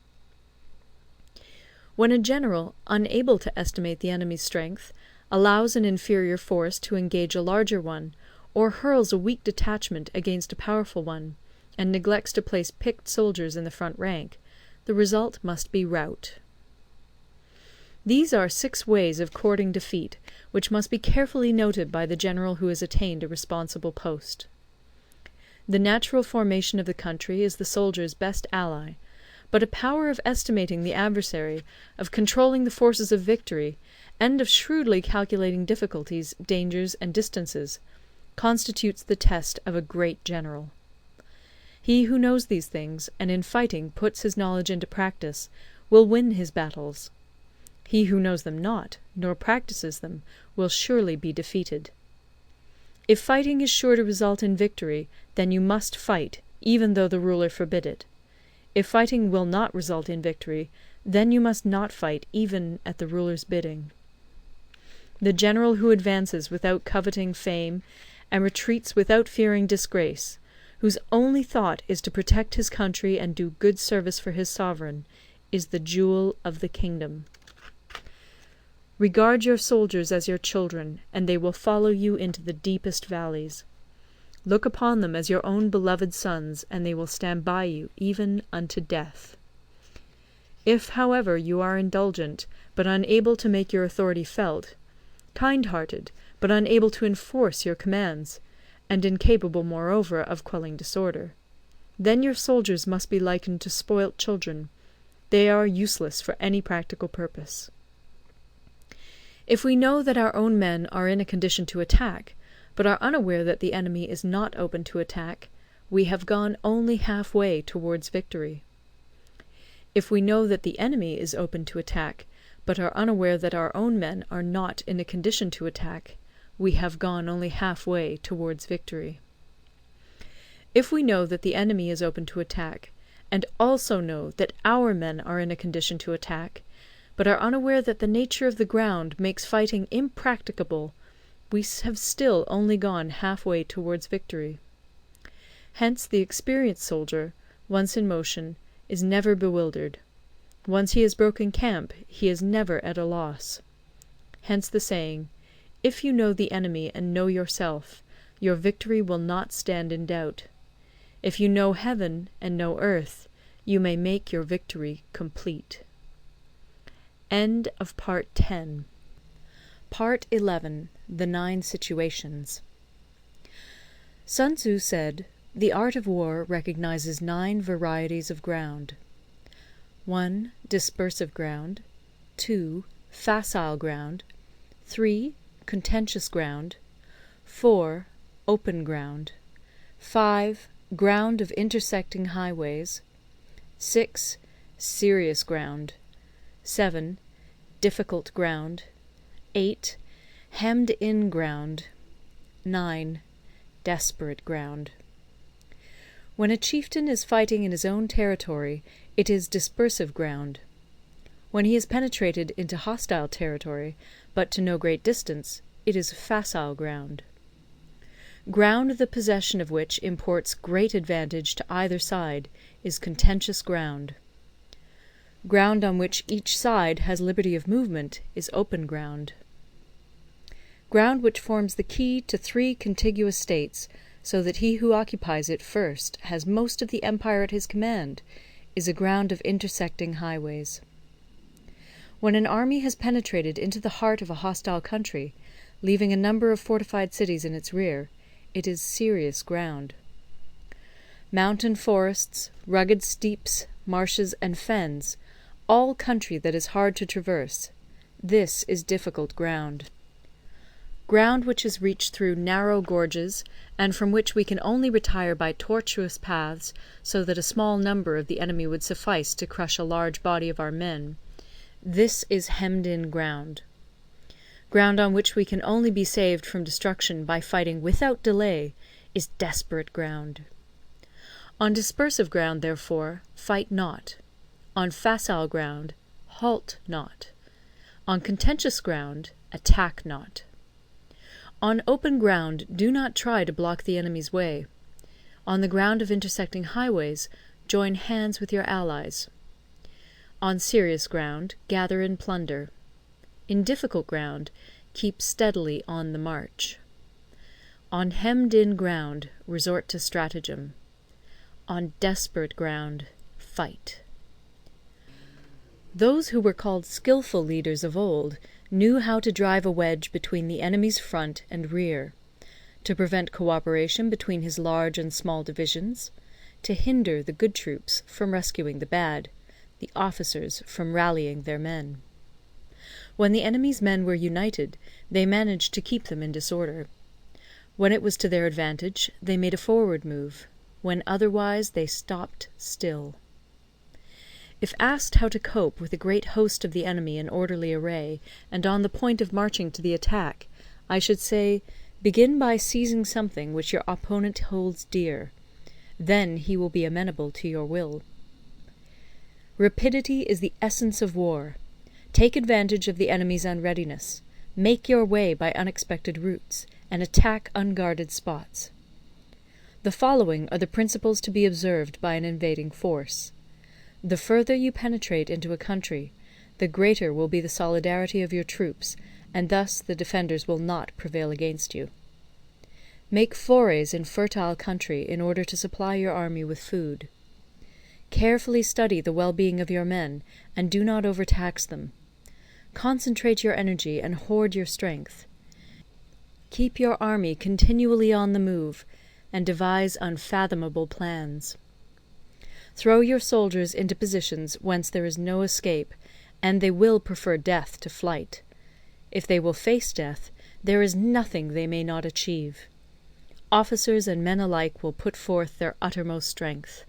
When a general, unable to estimate the enemy's strength, allows an inferior force to engage a larger one, or hurls a weak detachment against a powerful one, and neglects to place picked soldiers in the front rank, the result must be rout. These are 6 ways of courting defeat, which must be carefully noted by the general who has attained a responsible post. The natural formation of the country is the soldier's best ally, but a power of estimating the adversary, of controlling the forces of victory, and of shrewdly calculating difficulties, dangers, and distances, constitutes the test of a great general. He who knows these things, and in fighting puts his knowledge into practice, will win his battles. He who knows them not, nor practices them, will surely be defeated. If fighting is sure to result in victory, then you must fight, even though the ruler forbid it. If fighting will not result in victory, then you must not fight even at the ruler's bidding. The general who advances without coveting fame, and retreats without fearing disgrace, whose only thought is to protect his country and do good service for his sovereign, is the jewel of the kingdom. Regard your soldiers as your children, and they will follow you into the deepest valleys. Look upon them as your own beloved sons, and they will stand by you even unto death. If, however, you are indulgent, but unable to make your authority felt, kind-hearted, but unable to enforce your commands, and incapable, moreover, of quelling disorder, then your soldiers must be likened to spoilt children. They are useless for any practical purpose. If we know that our own men are in a condition to attack, but are unaware that the enemy is not open to attack, we have gone only half-way towards victory. If we know that the enemy is open to attack, but are unaware that our own men are not in a condition to attack, we have gone only half-way towards victory. If we know that the enemy is open to attack, and also know that our men are in a condition to attack, but are unaware that the nature of the ground makes fighting impracticable, we have still only gone half-way towards victory. Hence the experienced soldier, once in motion, is never bewildered. Once he has broken camp, he is never at a loss. Hence the saying, "If you know the enemy and know yourself, your victory will not stand in doubt. If you know heaven and know earth, you may make your victory complete." End of Part 10. Part 11. The 9 Situations. Sun Tzu said, "The art of war recognizes 9 varieties of ground. 1. Dispersive ground. 2. Facile ground. 3. Contentious ground. 4. Open ground. 5. Ground of intersecting highways. 6. Serious ground. 7. Difficult ground. 8. Hemmed-in ground. 9. Desperate ground. When a chieftain is fighting in his own territory, it is dispersive ground. When he has penetrated into hostile territory, but to no great distance, it is facile ground. Ground the possession of which imports great advantage to either side is contentious ground. Ground on which each side has liberty of movement is open ground. Ground which forms the key to 3 contiguous states, so that he who occupies it first has most of the empire at his command, is a ground of intersecting highways. When an army has penetrated into the heart of a hostile country, leaving a number of fortified cities in its rear, it is serious ground. Mountain forests, rugged steeps, marshes, and fens, all country that is hard to traverse, this is difficult ground. Ground which is reached through narrow gorges, and from which we can only retire by tortuous paths, so that a small number of the enemy would suffice to crush a large body of our men, this is hemmed-in ground. ground on which we can only be saved from destruction by fighting without delay, is desperate ground. On dispersive ground, therefore, fight not. On facile ground, halt not. On contentious ground, attack not. On open ground, do not try to block the enemy's way. On the ground of intersecting highways, join hands with your allies. On serious ground, gather in plunder. In difficult ground, keep steadily on the march. On hemmed-in ground, resort to stratagem. On desperate ground, fight. Those who were called skilful leaders of old knew how to drive a wedge between the enemy's front and rear, to prevent cooperation between his large and small divisions, to hinder the good troops from rescuing the bad, the officers from rallying their men. When the enemy's men were united, they managed to keep them in disorder. When it was to their advantage, they made a forward move. When otherwise, they stopped still. If asked how to cope with a great host of the enemy in orderly array, and on the point of marching to the attack, I should say, begin by seizing something which your opponent holds dear. Then he will be amenable to your will. Rapidity is the essence of war. Take advantage of the enemy's unreadiness. Make your way by unexpected routes, and attack unguarded spots. The following are the principles to be observed by an invading force. The further you penetrate into a country, the greater will be the solidarity of your troops, and thus the defenders will not prevail against you. Make forays in fertile country in order to supply your army with food. Carefully study the well-being of your men, and do not overtax them. Concentrate your energy and hoard your strength. Keep your army continually on the move, and devise unfathomable plans. Throw your soldiers into positions whence there is no escape, and they will prefer death to flight. If they will face death, there is nothing they may not achieve. Officers and men alike will put forth their uttermost strength.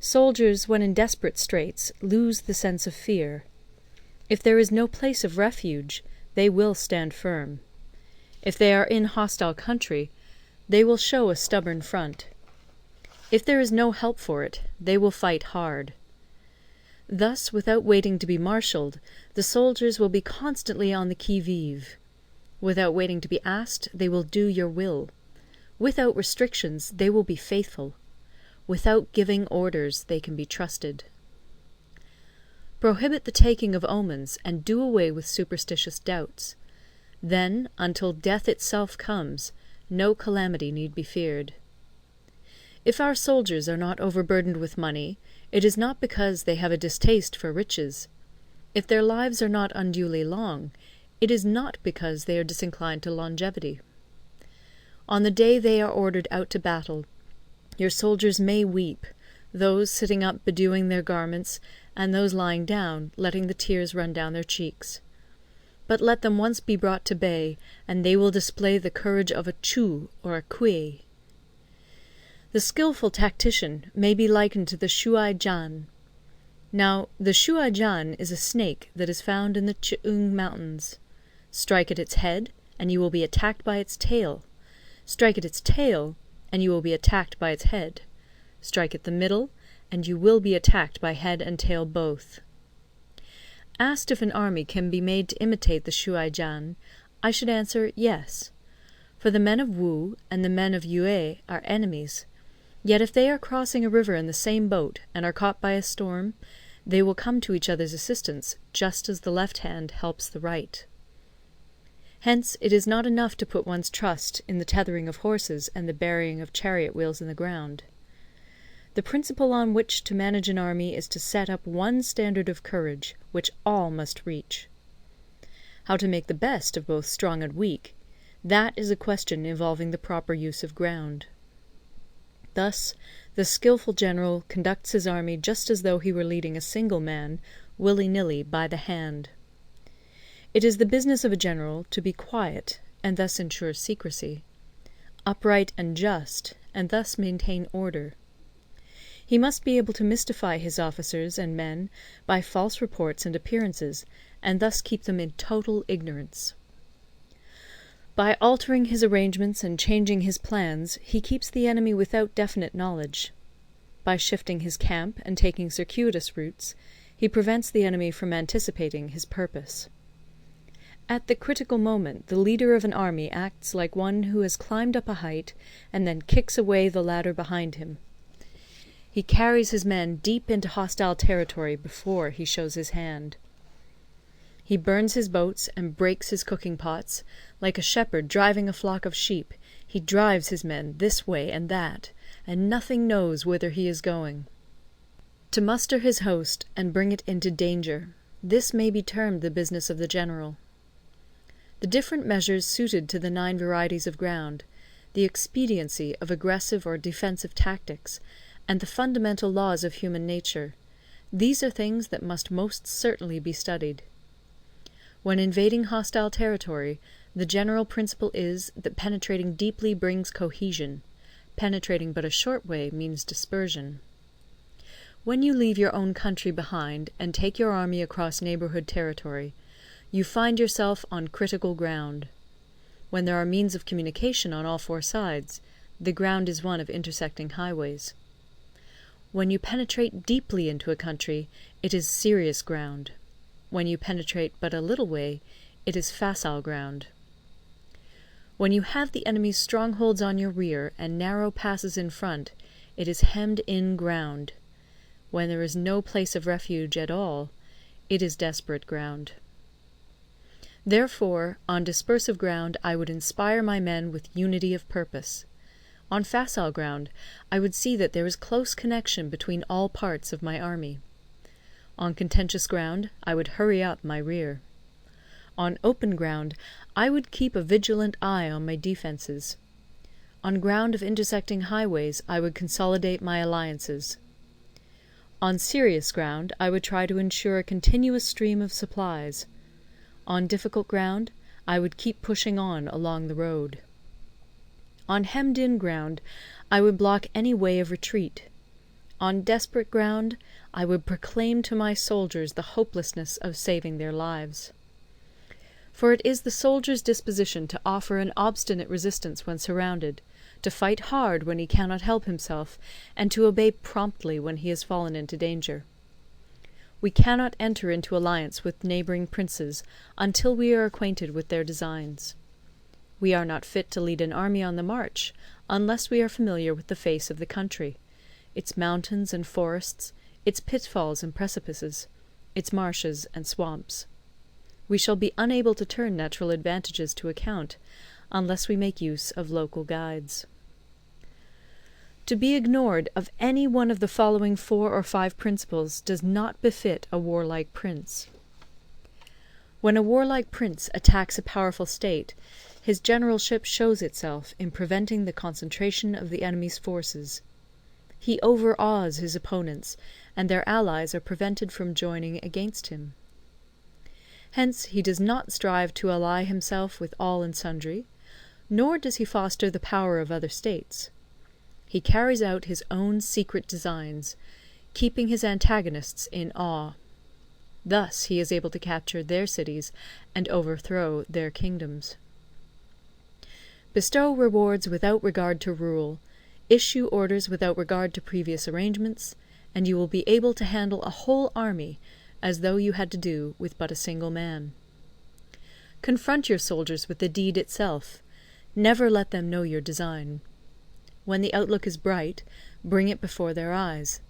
Soldiers, when in desperate straits, lose the sense of fear. If there is no place of refuge, they will stand firm. If they are in hostile country, they will show a stubborn front. If there is no help for it, they will fight hard. Thus, without waiting to be marshalled, the soldiers will be constantly on the qui-vive. Without waiting to be asked, they will do your will. Without restrictions, they will be faithful. Without giving orders, they can be trusted. Prohibit the taking of omens, and do away with superstitious doubts. Then, until death itself comes, no calamity need be feared. If our soldiers are not overburdened with money, it is not because they have a distaste for riches. If their lives are not unduly long, it is not because they are disinclined to longevity. On the day they are ordered out to battle, your soldiers may weep, those sitting up bedewing their garments, and those lying down, letting the tears run down their cheeks. But let them once be brought to bay, and they will display the courage of a Chu or a Kui. The skilful tactician may be likened to the Shuai-jan. Now, the Shuai-jan is a snake that is found in the Ch'ung Mountains. Strike at its head, and you will be attacked by its tail. Strike at its tail, and you will be attacked by its head. Strike at the middle, and you will be attacked by head and tail both. Asked if an army can be made to imitate the Shuai-jan, I should answer yes. For the men of Wu and the men of Yue are enemies. Yet if they are crossing a river in the same boat, and are caught by a storm, they will come to each other's assistance, just as the left hand helps the right. Hence it is not enough to put one's trust in the tethering of horses and the burying of chariot wheels in the ground. The principle on which to manage an army is to set up one standard of courage, which all must reach. How to make the best of both strong and weak, that is a question involving the proper use of ground. Thus, the skilful general conducts his army just as though he were leading a single man, willy-nilly, by the hand. It is the business of a general to be quiet, and thus ensure secrecy, upright and just, and thus maintain order. He must be able to mystify his officers and men by false reports and appearances, and thus keep them in total ignorance. By altering his arrangements and changing his plans, he keeps the enemy without definite knowledge. By shifting his camp and taking circuitous routes, he prevents the enemy from anticipating his purpose. At the critical moment, the leader of an army acts like one who has climbed up a height and then kicks away the ladder behind him. He carries his men deep into hostile territory before he shows his hand. He burns his boats and breaks his cooking pots. Like a shepherd driving a flock of sheep, he drives his men this way and that, and nothing knows whither he is going. To muster his host and bring it into danger, this may be termed the business of the general. The different measures suited to the 9 varieties of ground, the expediency of aggressive or defensive tactics, and the fundamental laws of human nature, these are things that must most certainly be studied. When invading hostile territory, the general principle is that penetrating deeply brings cohesion. Penetrating but a short way means dispersion. When you leave your own country behind and take your army across neighbourhood territory, you find yourself on critical ground. When there are means of communication on all 4 sides, the ground is one of intersecting highways. When you penetrate deeply into a country, it is serious ground. When you penetrate but a little way, it is facile ground. When you have the enemy's strongholds on your rear and narrow passes in front, it is hemmed-in ground. When there is no place of refuge at all, it is desperate ground. Therefore, on dispersive ground I would inspire my men with unity of purpose. On facile ground I would see that there is close connection between all parts of my army. On contentious ground I would hurry up my rear. On open ground I would keep a vigilant eye on my defences. On ground of intersecting highways I would consolidate my alliances. On serious ground I would try to ensure a continuous stream of supplies. On difficult ground I would keep pushing on along the road. On hemmed-in ground I would block any way of retreat. On desperate ground I would proclaim to my soldiers the hopelessness of saving their lives. For it is the soldier's disposition to offer an obstinate resistance when surrounded, to fight hard when he cannot help himself, and to obey promptly when he has fallen into danger. We cannot enter into alliance with neighbouring princes until we are acquainted with their designs. We are not fit to lead an army on the march unless we are familiar with the face of the country, its mountains and forests, its pitfalls and precipices, its marshes and swamps. We shall be unable to turn natural advantages to account unless we make use of local guides. To be ignored of any one of the following 4 or 5 principles does not befit a warlike prince. When a warlike prince attacks a powerful state, his generalship shows itself in preventing the concentration of the enemy's forces. He overawes his opponents, and their allies are prevented from joining against him. Hence he does not strive to ally himself with all and sundry, nor does he foster the power of other states. He carries out his own secret designs, keeping his antagonists in awe. Thus he is able to capture their cities and overthrow their kingdoms. Bestow rewards without regard to rule, issue orders without regard to previous arrangements, and you will be able to handle a whole army as though you had to do with but a single man. Confront your soldiers with the deed itself. Never let them know your design. When the outlook is bright, bring it before their eyes,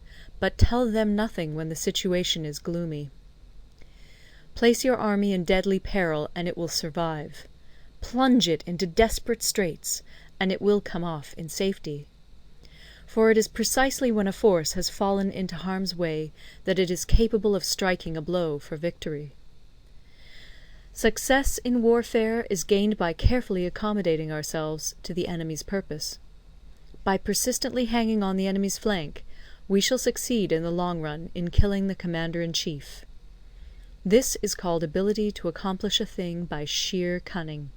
but tell them nothing when the situation is gloomy. Place your army in deadly peril, and it will survive. Plunge it into desperate straits, and it will come off in safety. For it is precisely when a force has fallen into harm's way that it is capable of striking a blow for victory. Success in warfare is gained by carefully accommodating ourselves to the enemy's purpose. By persistently hanging on the enemy's flank, we shall succeed in the long run in killing the commander-in-chief. This is called ability to accomplish a thing by sheer cunning.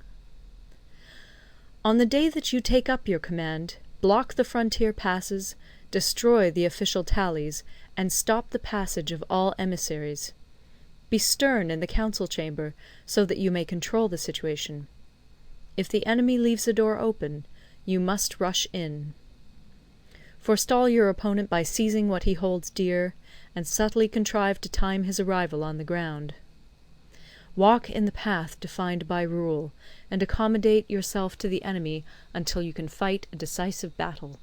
On the day that you take up your command, block the frontier passes, destroy the official tallies, and stop the passage of all emissaries. Be stern in the council chamber, so that you may control the situation. If the enemy leaves the door open, you must rush in. Forestall your opponent by seizing what he holds dear, and subtly contrive to time his arrival on the ground. Walk in the path defined by rule, and accommodate yourself to the enemy until you can fight a decisive battle.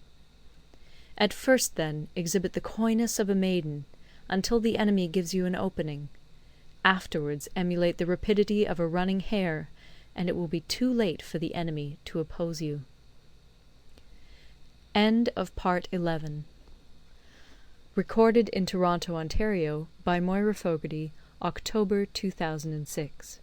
At first, then, exhibit the coyness of a maiden, until the enemy gives you an opening. Afterwards emulate the rapidity of a running hare, and it will be too late for the enemy to oppose you. End of Part 11. Recorded in Toronto, Ontario, by Moira Fogarty, October 2006.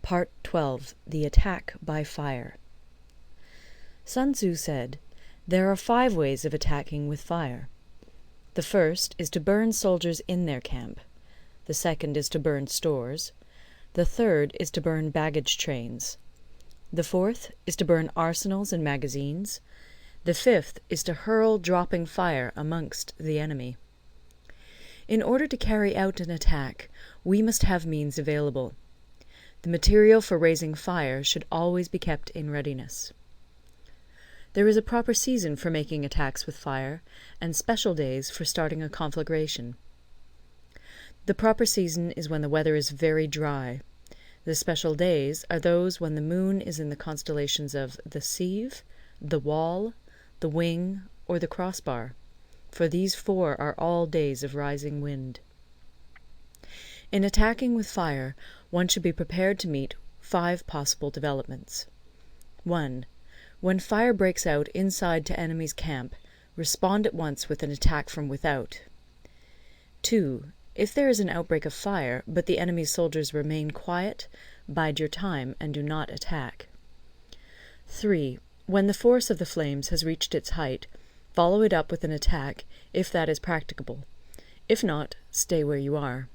Part 12. The Attack by Fire. Sun Tzu said, "There are 5 ways of attacking with fire. The first is to burn soldiers in their camp. The second is to burn stores. The third is to burn baggage trains. The fourth is to burn arsenals and magazines. The fifth is to hurl dropping fire amongst the enemy." In order to carry out an attack, we must have means available. The material for raising fire should always be kept in readiness. There is a proper season for making attacks with fire, and special days for starting a conflagration. The proper season is when the weather is very dry. The special days are those when the moon is in the constellations of the Sieve, the Wall, the Wing, or the Crossbar, for these 4 are all days of rising wind. In attacking with fire, one should be prepared to meet 5 possible developments. 1. When fire breaks out inside to enemy's camp, respond at once with an attack from without. 2. If there is an outbreak of fire, but the enemy's soldiers remain quiet, bide your time and do not attack. 3. When the force of the flames has reached its height, follow it up with an attack, if that is practicable. If not, stay where you are.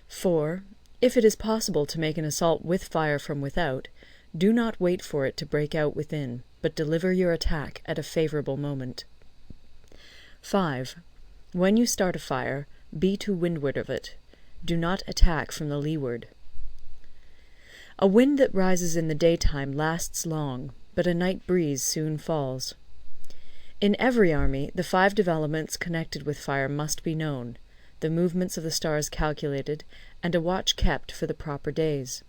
4. If it is possible to make an assault with fire from without, do not wait for it to break out within, but deliver your attack at a favourable moment. 5. When you start a fire, be to windward of it. Do not attack from the leeward. A wind that rises in the daytime lasts long, but a night breeze soon falls. In every army, the 5 developments connected with fire must be known, the movements of the stars calculated, and a watch kept for the proper days.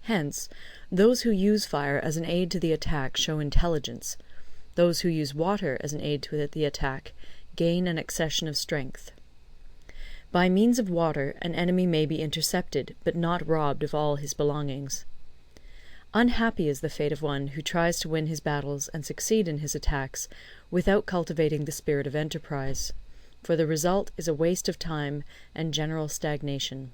Hence, those who use fire as an aid to the attack show intelligence. Those who use water as an aid to the attack gain an accession of strength. By means of water, an enemy may be intercepted, but not robbed of all his belongings. Unhappy is the fate of one who tries to win his battles and succeed in his attacks without cultivating the spirit of enterprise, for the result is a waste of time and general stagnation.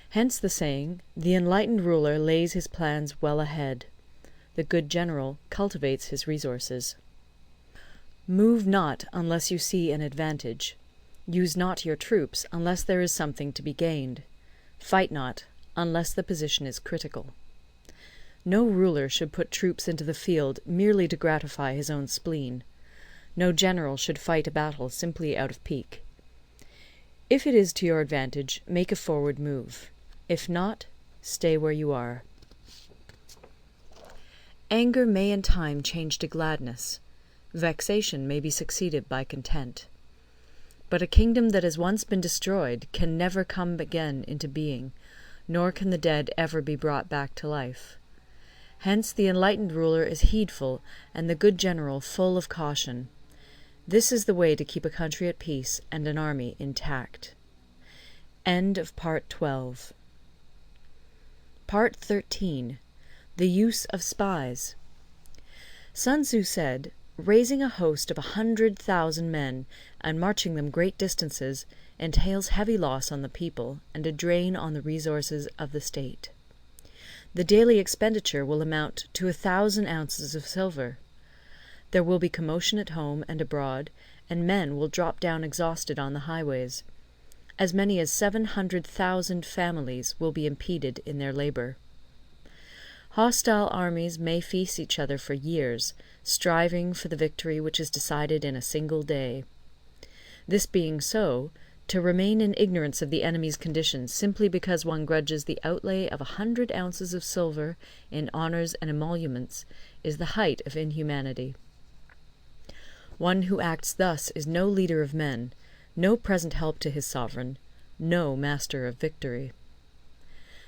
Hence the saying, "The enlightened ruler lays his plans well ahead. The good general cultivates his resources." Move not unless you see an advantage. Use not your troops unless there is something to be gained. Fight not unless the position is critical. No ruler should put troops into the field merely to gratify his own spleen. No general should fight a battle simply out of pique. If it is to your advantage, make a forward move. If not, stay where you are. Anger may in time change to gladness. Vexation may be succeeded by content. But a kingdom that has once been destroyed can never come again into being, nor can the dead ever be brought back to life. Hence the enlightened ruler is heedful, and the good general full of caution. This is the way to keep a country at peace and an army intact. End of Part 12. Part 13. The Use of Spies. Sun Tzu said, "Raising a host of 100,000 men and marching them great distances entails heavy loss on the people and a drain on the resources of the state. The daily expenditure will amount to 1,000 ounces of silver. There will be commotion at home and abroad, and men will drop down exhausted on the highways. As many as 700,000 families will be impeded in their labour. Hostile armies may feast each other for years, striving for the victory which is decided in a single day. This being so, to remain in ignorance of the enemy's condition simply because one grudges the outlay of 100 ounces of silver in honours and emoluments is the height of inhumanity. One who acts thus is no leader of men, no present help to his sovereign, no master of victory.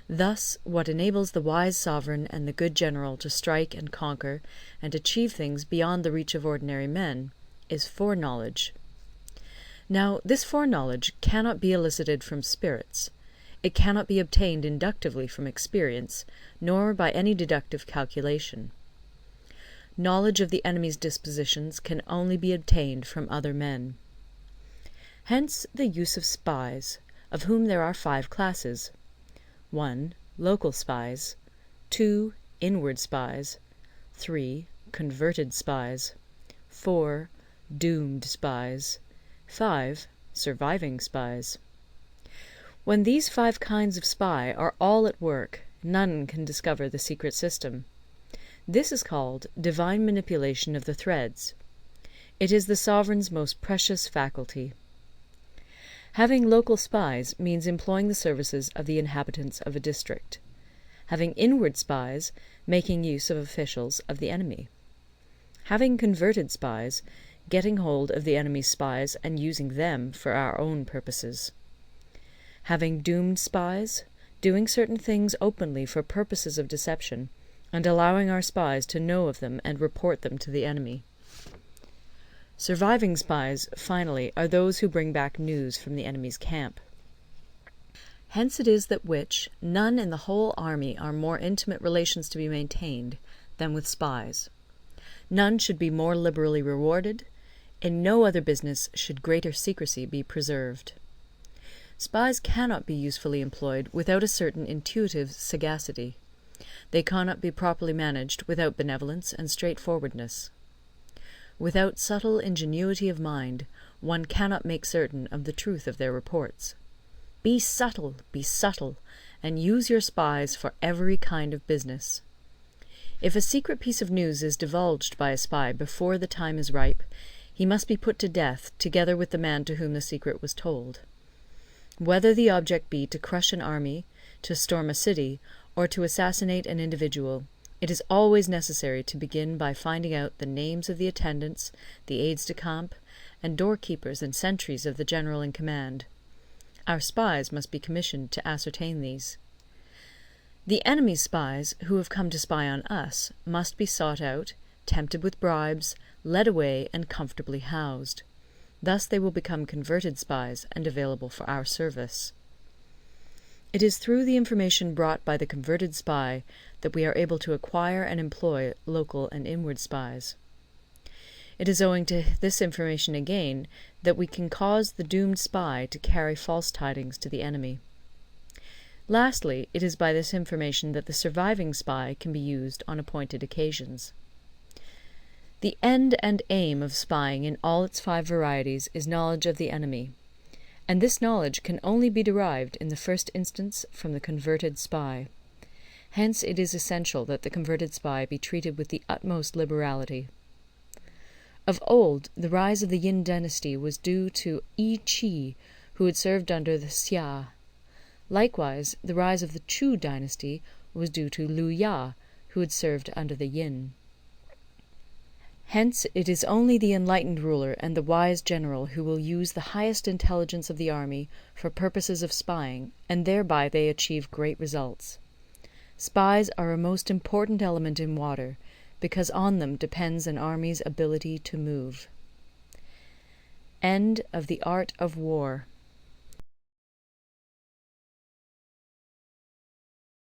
Thus, what enables the wise sovereign and the good general to strike and conquer and achieve things beyond the reach of ordinary men is foreknowledge. Now, this foreknowledge cannot be elicited from spirits. It cannot be obtained inductively from experience, nor by any deductive calculation. Knowledge of the enemy's dispositions can only be obtained from other men. Hence the use of spies, of whom there are 5 classes. 1. Local spies. 2. Inward spies. 3. Converted spies. 4. Doomed spies. 5. Surviving spies. When these 5 kinds of spy are all at work, none can discover the secret system. This is called divine manipulation of the threads. It is the sovereign's most precious faculty. Having local spies means employing the services of the inhabitants of a district. Having inward spies, making use of officials of the enemy. Having converted spies, getting hold of the enemy's spies and using them for our own purposes. Having doomed spies, doing certain things openly for purposes of deception, and allowing our spies to know of them and report them to the enemy. Surviving spies, finally, are those who bring back news from the enemy's camp. Hence it is that none in the whole army are more intimate relations to be maintained than with spies. None should be more liberally rewarded. In no other business should greater secrecy be preserved. Spies cannot be usefully employed without a certain intuitive sagacity. They cannot be properly managed without benevolence and straightforwardness. Without subtle ingenuity of mind, one cannot make certain of the truth of their reports. Be subtle, and use your spies for every kind of business. If a secret piece of news is divulged by a spy before the time is ripe, he must be put to death together with the man to whom the secret was told. Whether the object be to crush an army, to storm a city, or to assassinate an individual, it is always necessary to begin by finding out the names of the attendants, the aides-de-camp, and doorkeepers and sentries of the general in command. Our spies must be commissioned to ascertain these. The enemy's spies, who have come to spy on us, must be sought out, tempted with bribes, led away, and comfortably housed. Thus they will become converted spies and available for our service. It is through the information brought by the converted spy that we are able to acquire and employ local and inward spies. It is owing to this information again that we can cause the doomed spy to carry false tidings to the enemy. Lastly, it is by this information that the surviving spy can be used on appointed occasions. The end and aim of spying in all its 5 varieties is knowledge of the enemy, and this knowledge can only be derived in the first instance from the converted spy. Hence it is essential that the converted spy be treated with the utmost liberality. Of old, the rise of the Yin dynasty was due to Yi Qi, who had served under the Xia. Likewise, the rise of the Chu dynasty was due to Liu Ya, who had served under the Yin. Hence it is only the enlightened ruler and the wise general who will use the highest intelligence of the army for purposes of spying, and thereby they achieve great results. Spies are a most important element in water, because on them depends an army's ability to move. End of the Art of War.